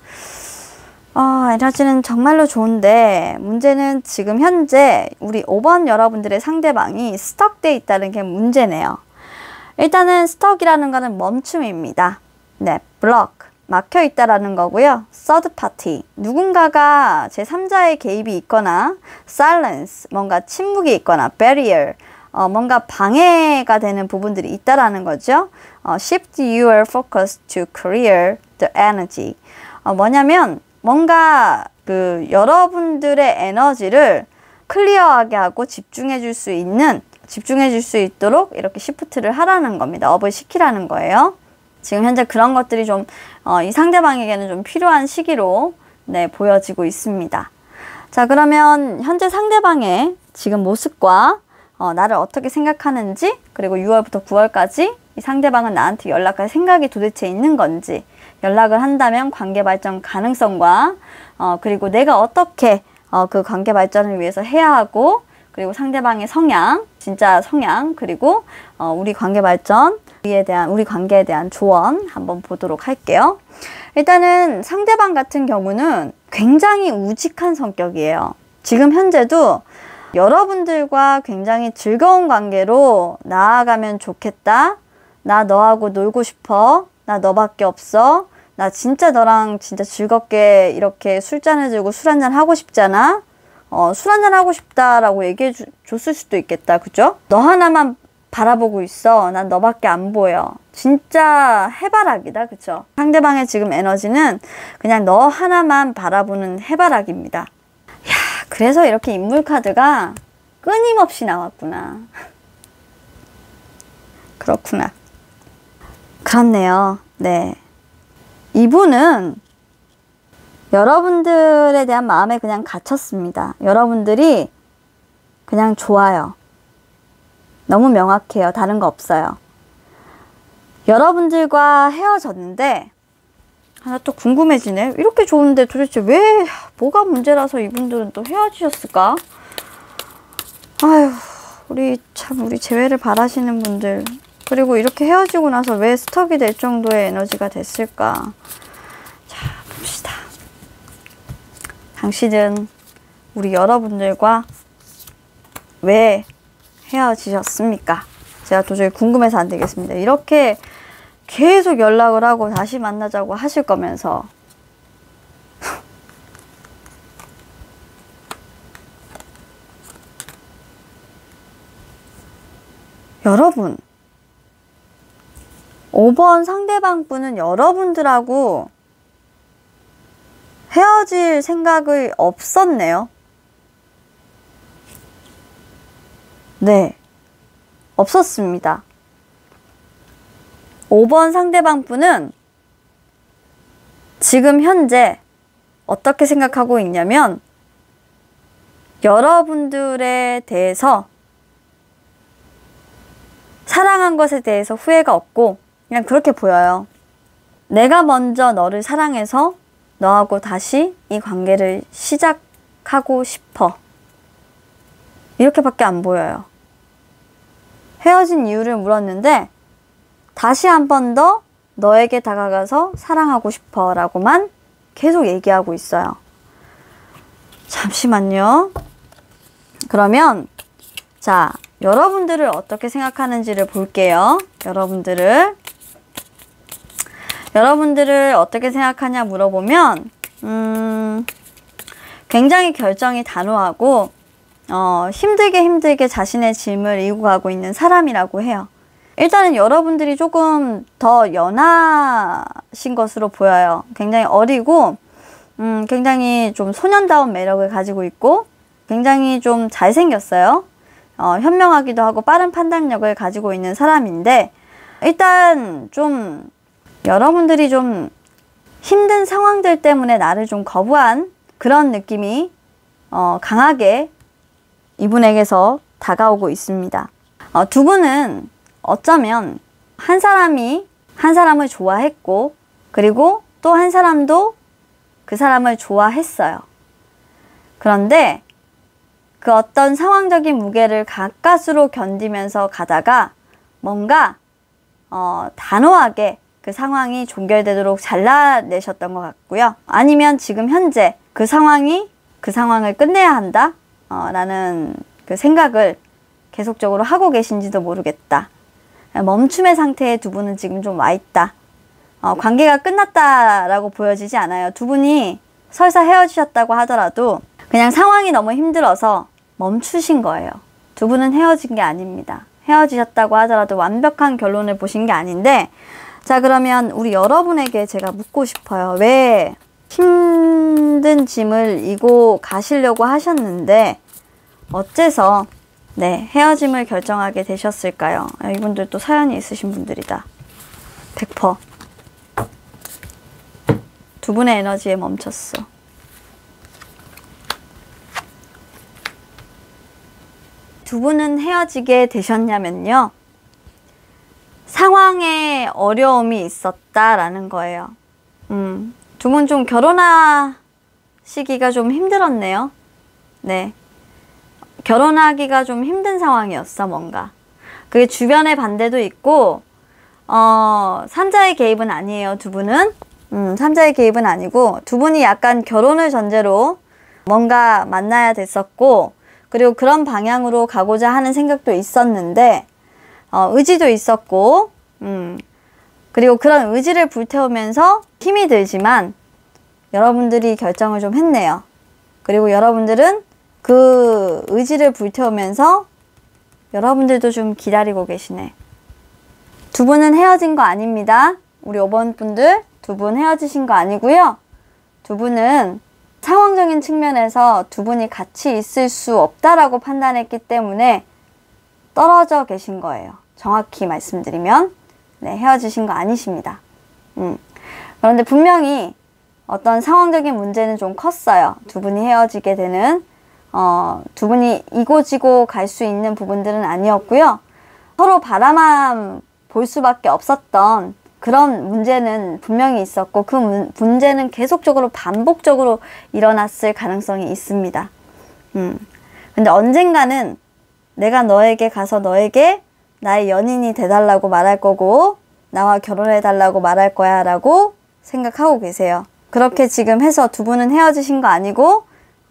에너지는 정말로 좋은데, 문제는 지금 현재 우리 5번 여러분들의 상대방이 스톡돼 있다는 게 문제네요. 일단은 스톡이라는 거는 멈춤입니다. 네, 블록, 막혀 있다라는 거고요. third party, 누군가가 제3자의 개입이 있거나, silence, 뭔가 침묵이 있거나, barrier, 뭔가 방해가 되는 부분들이 있다라는 거죠. shift your focus to clear the energy. 뭐냐면 뭔가 여러분들의 에너지를 클리어하게 하고 집중해 줄 수 있도록 이렇게 시프트를 하라는 겁니다. 업을 시키라는 거예요. 지금 현재 그런 것들이 좀 이 상대방에게는 좀 필요한 시기로 보여지고 있습니다. 자, 그러면 현재 상대방의 지금 모습과 나를 어떻게 생각하는지, 그리고 6월부터 9월까지 이 상대방은 나한테 연락할 생각이 도대체 있는 건지, 연락을 한다면 관계 발전 가능성과 그리고 내가 어떻게 그 관계 발전을 위해서 해야 하고, 그리고 상대방의 성향, 진짜 성향, 그리고 우리 관계 발전, 우리 관계에 대한 조언 한번 보도록 할게요. 일단은 상대방 같은 경우는 굉장히 우직한 성격이에요. 지금 현재도 여러분들과 굉장히 즐거운 관계로 나아가면 좋겠다. 나 너하고 놀고 싶어. 나 너밖에 없어. 나 진짜 너랑 진짜 즐겁게 이렇게 술잔을 들고 술 한잔 하고 싶잖아. 술 한잔 하고 싶다라고 얘기해 줬을 수도 있겠다. 그죠? 너 하나만 바라보고 있어. 난 너밖에 안 보여. 진짜 해바라기다. 그쵸? 상대방의 지금 에너지는 그냥 너 하나만 바라보는 해바라기입니다. 야, 그래서 이렇게 인물 카드가 끊임없이 나왔구나. 그렇구나. 그렇네요. 네. 이분은 여러분들에 대한 마음에 그냥 갇혔습니다. 여러분들이 그냥 좋아요. 너무 명확해요. 다른 거 없어요. 여러분들과 헤어졌는데, 하나 또 궁금해지네. 이렇게 좋은데 도대체 왜, 뭐가 문제라서 이분들은 또 헤어지셨을까? 아휴, 우리 재회를 바라시는 분들, 그리고 이렇게 헤어지고 나서 왜 스톱이 될 정도의 에너지가 됐을까? 자, 봅시다. 당신은 우리 여러분들과 왜 헤어지셨습니까? 제가 도저히 궁금해서 안 되겠습니다. 이렇게 계속 연락을 하고 다시 만나자고 하실 거면서 여러분, 5번 상대방 분은 여러분들하고 헤어질 생각이 없었네요. 네, 없었습니다. 5번 상대방 분은 지금 현재 어떻게 생각하고 있냐면 여러분들에 대해서 사랑한 것에 대해서 후회가 없고 그냥 그렇게 보여요. 내가 먼저 너를 사랑해서 너하고 다시 이 관계를 시작하고 싶어. 이렇게밖에 안 보여요. 헤어진 이유를 물었는데 다시 한 번 더 너에게 다가가서 사랑하고 싶어 라고만 계속 얘기하고 있어요. 잠시만요. 그러면 자, 여러분들을 어떻게 생각하는지를 볼게요. 여러분들을 어떻게 생각하냐 물어보면 굉장히 결정이 단호하고 힘들게 자신의 짐을 이고 가고 있는 사람이라고 해요. 일단은 여러분들이 조금 더 연하신 것으로 보여요. 굉장히 어리고 굉장히 좀 소년다운 매력을 가지고 있고 굉장히 좀 잘생겼어요. 현명하기도 하고 빠른 판단력을 가지고 있는 사람인데 일단 좀 여러분들이 좀 힘든 상황들 때문에 나를 좀 거부한 그런 느낌이 강하게 이분에게서 다가오고 있습니다. 두 분은 어쩌면 한 사람이 한 사람을 좋아했고 그리고 또 한 사람도 그 사람을 좋아했어요. 그런데 그 어떤 상황적인 무게를 가까스로 견디면서 가다가 뭔가 단호하게 그 상황이 종결되도록 잘라내셨던 것 같고요. 아니면 지금 현재 그 상황을 끝내야 한다 라는 그 생각을 계속적으로 하고 계신지도 모르겠다. 멈춤의 상태에 두 분은 지금 좀 와 있다. 관계가 끝났다라고 보여지지 않아요. 두 분이 설사 헤어지셨다고 하더라도 그냥 상황이 너무 힘들어서 멈추신 거예요. 두 분은 헤어진 게 아닙니다. 헤어지셨다고 하더라도 완벽한 결론을 보신 게 아닌데 자, 그러면 우리 여러분에게 제가 묻고 싶어요. 왜 힘든 짐을 이고 가시려고 하셨는데 어째서 네, 헤어짐을 결정하게 되셨을까요? 이분들도 사연이 있으신 분들이다. 100%. 두 분의 에너지에 멈췄어. 두 분은 헤어지게 되셨냐면요. 상황에 어려움이 있었다라는 거예요. 두 분 좀 결혼하시기가 좀 힘들었네요. 네. 결혼하기가 좀 힘든 상황이었어, 뭔가. 그게 주변의 반대도 있고, 삼자의 개입은 아니에요, 두 분은. 삼자의 개입은 아니고, 두 분이 약간 결혼을 전제로 뭔가 만나야 됐었고, 그리고 그런 방향으로 가고자 하는 생각도 있었는데, 의지도 있었고, 그리고 그런 의지를 불태우면서 힘이 들지만, 여러분들이 결정을 좀 했네요. 그리고 여러분들은 그 의지를 불태우면서 여러분들도 좀 기다리고 계시네. 두 분은 헤어진 거 아닙니다. 우리 5번 분들 두 분 헤어지신 거 아니고요. 두 분은 상황적인 측면에서 두 분이 같이 있을 수 없다라고 판단했기 때문에 떨어져 계신 거예요. 정확히 말씀드리면 네, 헤어지신 거 아니십니다. 그런데 분명히 어떤 상황적인 문제는 좀 컸어요. 두 분이 헤어지게 되는 두 분이 이고지고 갈 수 있는 부분들은 아니었고요. 서로 바라만 볼 수밖에 없었던 그런 문제는 분명히 있었고 그 문제는 계속적으로 반복적으로 일어났을 가능성이 있습니다. 근데 언젠가는 내가 너에게 가서 너에게 나의 연인이 돼달라고 말할 거고 나와 결혼해달라고 말할 거야 라고 생각하고 계세요. 그렇게 지금 해서 두 분은 헤어지신 거 아니고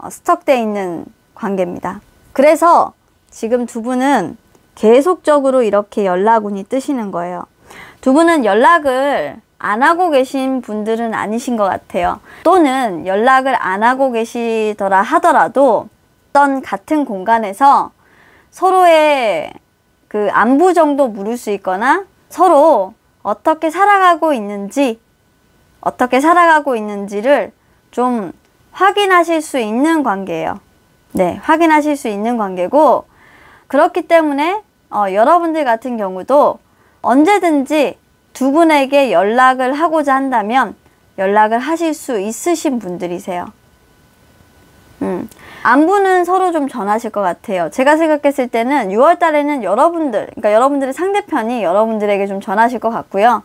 스톡돼 있는 관계입니다. 그래서 지금 두 분은 계속적으로 이렇게 연락운이 뜨시는 거예요. 두 분은 연락을 안 하고 계신 분들은 아니신 것 같아요. 또는 연락을 안 하고 계시더라 하더라도 어떤 같은 공간에서 서로의 그 안부 정도 물을 수 있거나 서로 어떻게 살아가고 있는지를 좀 확인하실 수 있는 관계예요. 네, 확인하실 수 있는 관계고, 그렇기 때문에 여러분들 같은 경우도 언제든지 두 분에게 연락을 하고자 한다면 연락을 하실 수 있으신 분들이세요. 안부는 서로 좀 전하실 것 같아요. 제가 생각했을 때는 6월 달에는 그러니까 여러분들의 상대편이 여러분들에게 좀 전하실 것 같고요.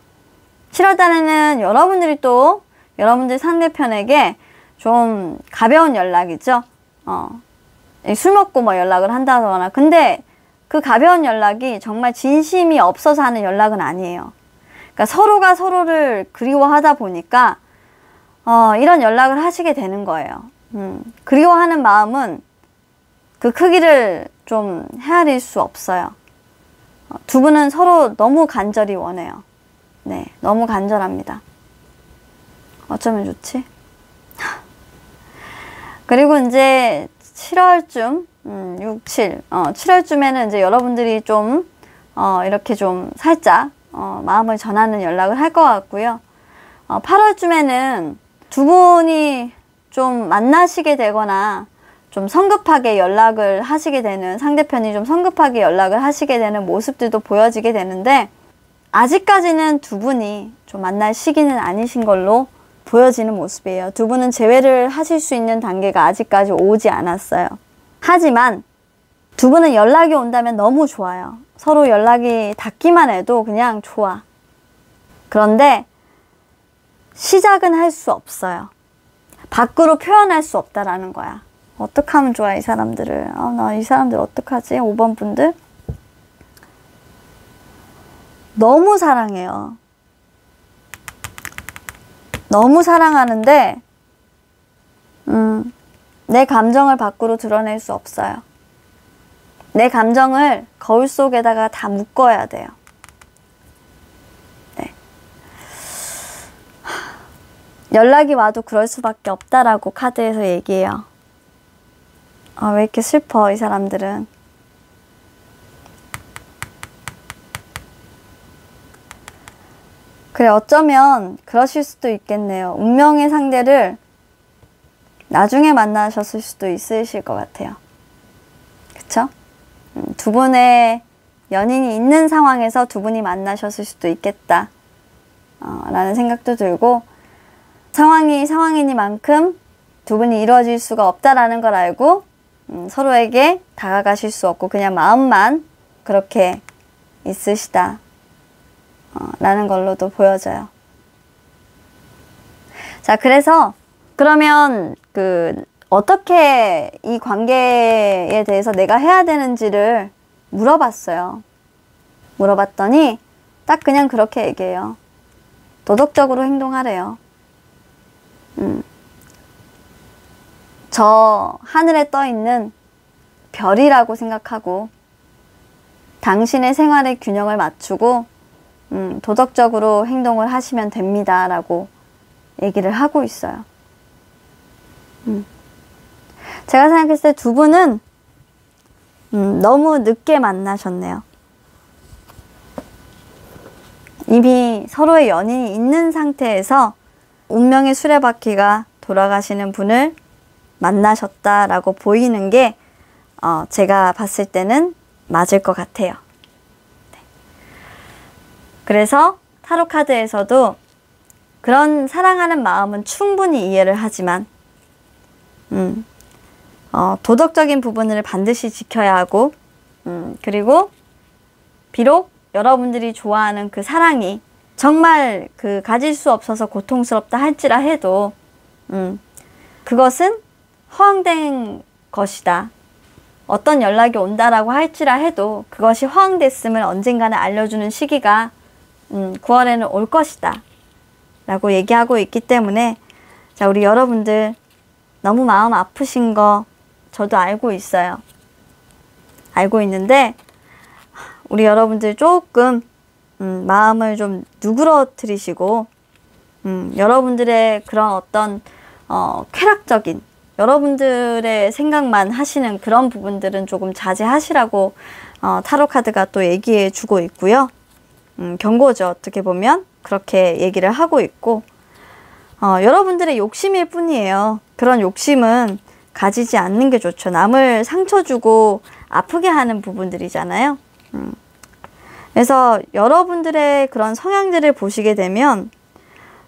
7월 달에는 여러분들이 또 여러분들 상대편에게 좀 가벼운 연락이죠. 술 먹고 뭐 연락을 한다거나. 근데 그 가벼운 연락이 정말 진심이 없어서 하는 연락은 아니에요. 그러니까 서로가 서로를 그리워하다 보니까 이런 연락을 하시게 되는 거예요. 그리워하는 마음은 그 크기를 좀 헤아릴 수 없어요. 두 분은 서로 너무 간절히 원해요. 네, 너무 간절합니다. 어쩌면 좋지? 그리고 이제 7월쯤, 6, 7, 7월쯤에는 이제 여러분들이 좀, 이렇게 좀 살짝, 마음을 전하는 연락을 할 것 같고요. 8월쯤에는 두 분이 좀 만나시게 되거나 좀 성급하게 연락을 하시게 되는, 상대편이 좀 성급하게 연락을 하시게 되는 모습들도 보여지게 되는데, 아직까지는 두 분이 좀 만날 시기는 아니신 걸로 보여지는 모습이에요. 두 분은 재회를 하실 수 있는 단계가 아직까지 오지 않았어요. 하지만 두 분은 연락이 온다면 너무 좋아요. 서로 연락이 닿기만 해도 그냥 좋아. 그런데 시작은 할 수 없어요. 밖으로 표현할 수 없다라는 거야. 어떡하면 좋아, 이 사람들을. 나 이 사람들 어떡하지? 5번 분들. 너무 사랑해요. 너무 사랑하는데 내 감정을 밖으로 드러낼 수 없어요. 내 감정을 거울 속에다가 다 묶어야 돼요. 네. 연락이 와도 그럴 수밖에 없다라고 카드에서 얘기해요. 왜 이렇게 슬퍼, 이 사람들은. 그래, 어쩌면 그러실 수도 있겠네요. 운명의 상대를 나중에 만나셨을 수도 있으실 것 같아요. 그쵸? 두 분의 연인이 있는 상황에서 두 분이 만나셨을 수도 있겠다 라는 생각도 들고, 상황이 상황이니만큼 두 분이 이루어질 수가 없다라는 걸 알고 서로에게 다가가실 수 없고 그냥 마음만 그렇게 있으시다 라는 걸로도 보여져요. 자, 그래서 그러면 어떻게 이 관계에 대해서 내가 해야 되는지를 물어봤어요. 물어봤더니 딱 그냥 그렇게 얘기해요. 도덕적으로 행동하래요. 저 하늘에 떠 있는 별이라고 생각하고 당신의 생활의 균형을 맞추고 도덕적으로 행동을 하시면 됩니다 라고 얘기를 하고 있어요. 제가 생각했을 때 두 분은 너무 늦게 만나셨네요. 이미 서로의 연인이 있는 상태에서 운명의 수레바퀴가 돌아가시는 분을 만나셨다라고 보이는 게 제가 봤을 때는 맞을 것 같아요. 네. 그래서 타로 카드에서도 그런 사랑하는 마음은 충분히 이해를 하지만 도덕적인 부분을 반드시 지켜야 하고 그리고 비록 여러분들이 좋아하는 그 사랑이 정말 가질 수 없어서 고통스럽다 할지라 해도 그것은 허황된 것이다. 어떤 연락이 온다라고 할지라 해도 그것이 허황됐음을 언젠가는 알려주는 시기가 9월에는 올 것이다 라고 얘기하고 있기 때문에, 자, 우리 여러분들 너무 마음 아프신 거 저도 알고 있어요. 알고 있는데 우리 여러분들 조금 마음을 좀 누그러뜨리시고 여러분들의 그런 어떤 쾌락적인, 여러분들의 생각만 하시는 그런 부분들은 조금 자제하시라고 타로 카드가 또 얘기해 주고 있고요. 경고죠. 어떻게 보면 그렇게 얘기를 하고 있고, 여러분들의 욕심일 뿐이에요. 그런 욕심은 가지지 않는 게 좋죠. 남을 상처 주고 아프게 하는 부분들이잖아요. 그래서 여러분들의 그런 성향들을 보시게 되면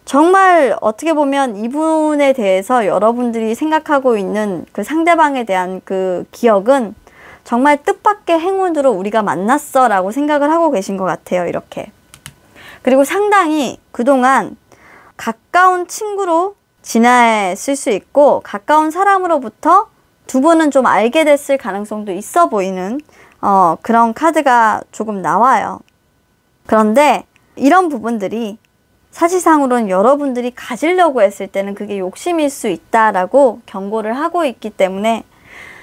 정말 어떻게 보면 이분에 대해서 여러분들이 생각하고 있는 그 상대방에 대한 그 기억은 정말 뜻밖의 행운으로 우리가 만났어 라고 생각을 하고 계신 것 같아요. 이렇게. 그리고 상당히 그동안 가까운 친구로 지냈을 수 있고, 가까운 사람으로부터 두 분은 좀 알게 됐을 가능성도 있어 보이는 그런 카드가 조금 나와요. 그런데 이런 부분들이 사실상으로는 여러분들이 가지려고 했을 때는 그게 욕심일 수 있다라고 경고를 하고 있기 때문에,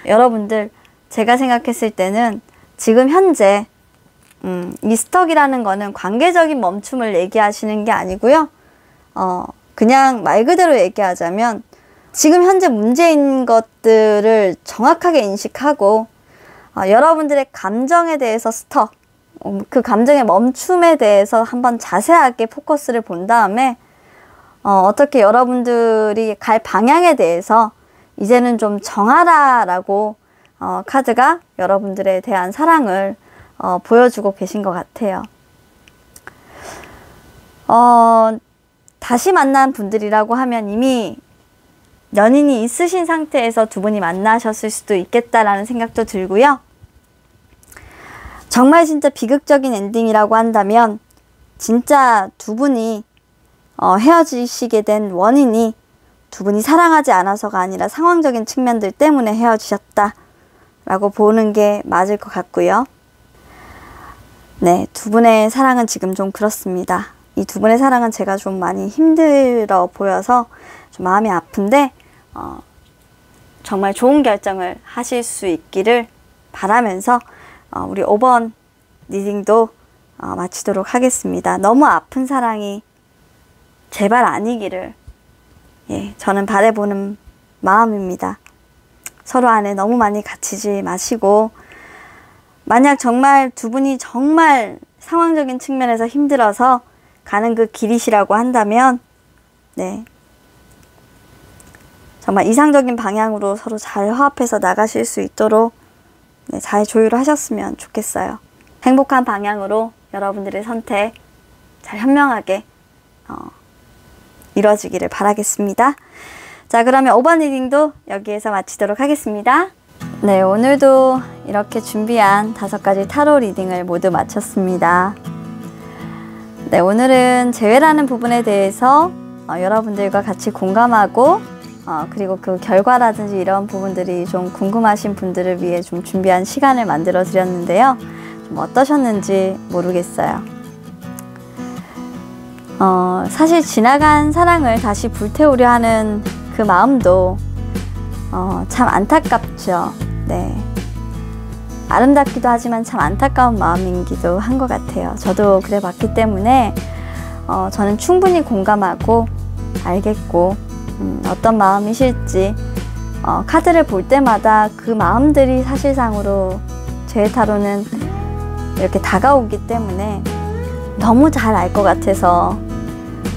여러분들, 제가 생각했을 때는 지금 현재 이 스톡이라는 거는 관계적인 멈춤을 얘기하시는 게 아니고요. 그냥 말 그대로 얘기하자면 지금 현재 문제인 것들을 정확하게 인식하고, 여러분들의 감정에 대해서 스톡, 그 감정의 멈춤에 대해서 한번 자세하게 포커스를 본 다음에 어떻게 여러분들이 갈 방향에 대해서 이제는 좀 정하라 라고 카드가 여러분들에 대한 사랑을 보여주고 계신 것 같아요. 다시 만난 분들이라고 하면 이미 연인이 있으신 상태에서 두 분이 만나셨을 수도 있겠다라는 생각도 들고요. 정말 진짜 비극적인 엔딩이라고 한다면 진짜 두 분이 헤어지시게 된 원인이 두 분이 사랑하지 않아서가 아니라 상황적인 측면들 때문에 헤어지셨다 라고 보는 게 맞을 것 같고요. 네, 두 분의 사랑은 지금 좀 그렇습니다. 이 두 분의 사랑은 제가 좀 많이 힘들어 보여서 좀 마음이 아픈데, 정말 좋은 결정을 하실 수 있기를 바라면서 우리 5번 리딩도 마치도록 하겠습니다. 너무 아픈 사랑이 제발 아니기를 저는 바라보는 마음입니다. 서로 안에 너무 많이 갇히지 마시고, 만약 정말 두 분이 정말 상황적인 측면에서 힘들어서 가는 그 길이시라고 한다면 정말 이상적인 방향으로 서로 잘 화합해서 나가실 수 있도록 잘 조율하셨으면 좋겠어요. 행복한 방향으로 여러분들의 선택 잘 현명하게 이루어지기를 바라겠습니다. 자, 그러면 5번 리딩도 여기에서 마치도록 하겠습니다. 네, 오늘도 이렇게 준비한 5가지 타로 리딩을 모두 마쳤습니다. 네, 오늘은 재회라는 부분에 대해서 여러분들과 같이 공감하고 그리고 그 결과라든지 이런 부분들이 좀 궁금하신 분들을 위해 좀 준비한 시간을 만들어 드렸는데요. 좀 어떠셨는지 모르겠어요. 사실 지나간 사랑을 다시 불태우려 하는 그 마음도 참 안타깝죠. 네. 아름답기도 하지만 참 안타까운 마음이기도 한 것 같아요. 저도 그래 봤기 때문에 저는 충분히 공감하고 알겠고, 어떤 마음이실지 카드를 볼 때마다 그 마음들이 사실상으로 제 타로는 이렇게 다가오기 때문에 너무 잘 알 것 같아서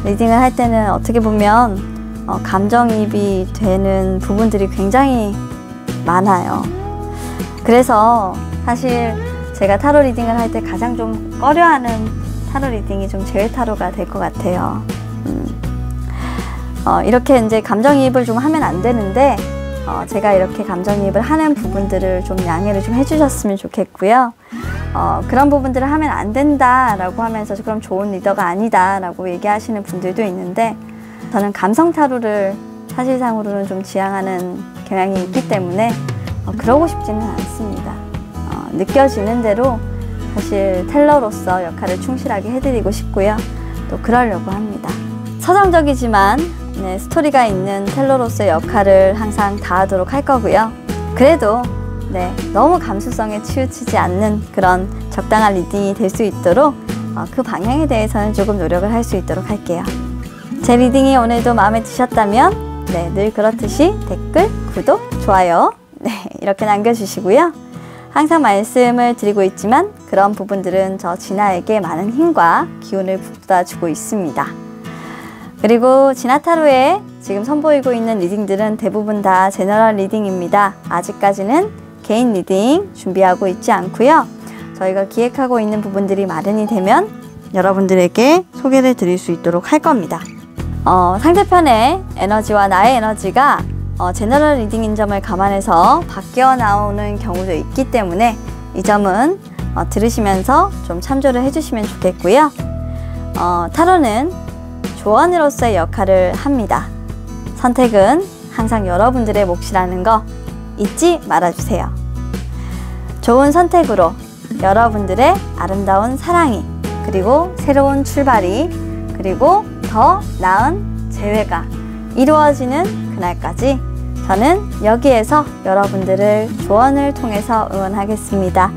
리딩을 할 때는 어떻게 보면 감정이입이 되는 부분들이 굉장히 많아요. 그래서 사실 제가 타로 리딩을 할 때 가장 좀 꺼려하는 타로 리딩이 좀 재회 타로가 될 것 같아요. 이렇게 이제 감정이입을 좀 하면 안 되는데 제가 이렇게 감정이입을 하는 부분들을 좀 양해를 좀 해주셨으면 좋겠고요. 그런 부분들을 하면 안 된다라고 하면서 그럼 좋은 리더가 아니다라고 얘기하시는 분들도 있는데, 저는 감성 타로를 사실상으로는 좀 지향하는 경향이 있기 때문에 그러고 싶지는 않습니다. 느껴지는 대로 사실 텔러로서 역할을 충실하게 해드리고 싶고요. 또 그러려고 합니다. 서정적이지만 스토리가 있는 텔러로서의 역할을 항상 다하도록 할 거고요. 그래도 너무 감수성에 치우치지 않는 그런 적당한 리딩이 될 수 있도록 그 방향에 대해서는 조금 노력을 할 수 있도록 할게요. 제 리딩이 오늘도 마음에 드셨다면 네, 늘 그렇듯이 댓글, 구독, 좋아요 네, 이렇게 남겨주시고요. 항상 말씀을 드리고 있지만 그런 부분들은 저 진아에게 많은 힘과 기운을 북돋아주고 있습니다. 그리고 진아타로에 지금 선보이고 있는 리딩들은 대부분 다 제너럴 리딩입니다. 아직까지는 개인 리딩 준비하고 있지 않고요. 저희가 기획하고 있는 부분들이 마련이 되면 여러분들에게 소개를 드릴 수 있도록 할 겁니다. 상대편의 에너지와 나의 에너지가 제너럴 리딩인 점을 감안해서 바뀌어 나오는 경우도 있기 때문에 이 점은 들으시면서 좀 참조를 해주시면 좋겠고요. 타로는 조언으로서의 역할을 합니다. 선택은 항상 여러분들의 몫이라는 거 잊지 말아주세요. 좋은 선택으로 여러분들의 아름다운 사랑이, 그리고 새로운 출발이, 그리고 더 나은 재회가 이루어지는 그날까지 저는 여기에서 여러분들을 조언을 통해서 응원하겠습니다.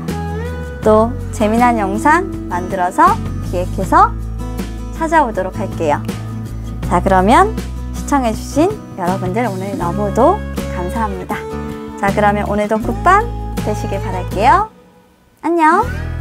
또 재미난 영상 만들어서 기획해서 찾아오도록 할게요. 자, 그러면 시청해주신 여러분들 오늘 너무도 감사합니다. 자, 그러면 오늘도 굿밤 되시길 바랄게요. 안녕!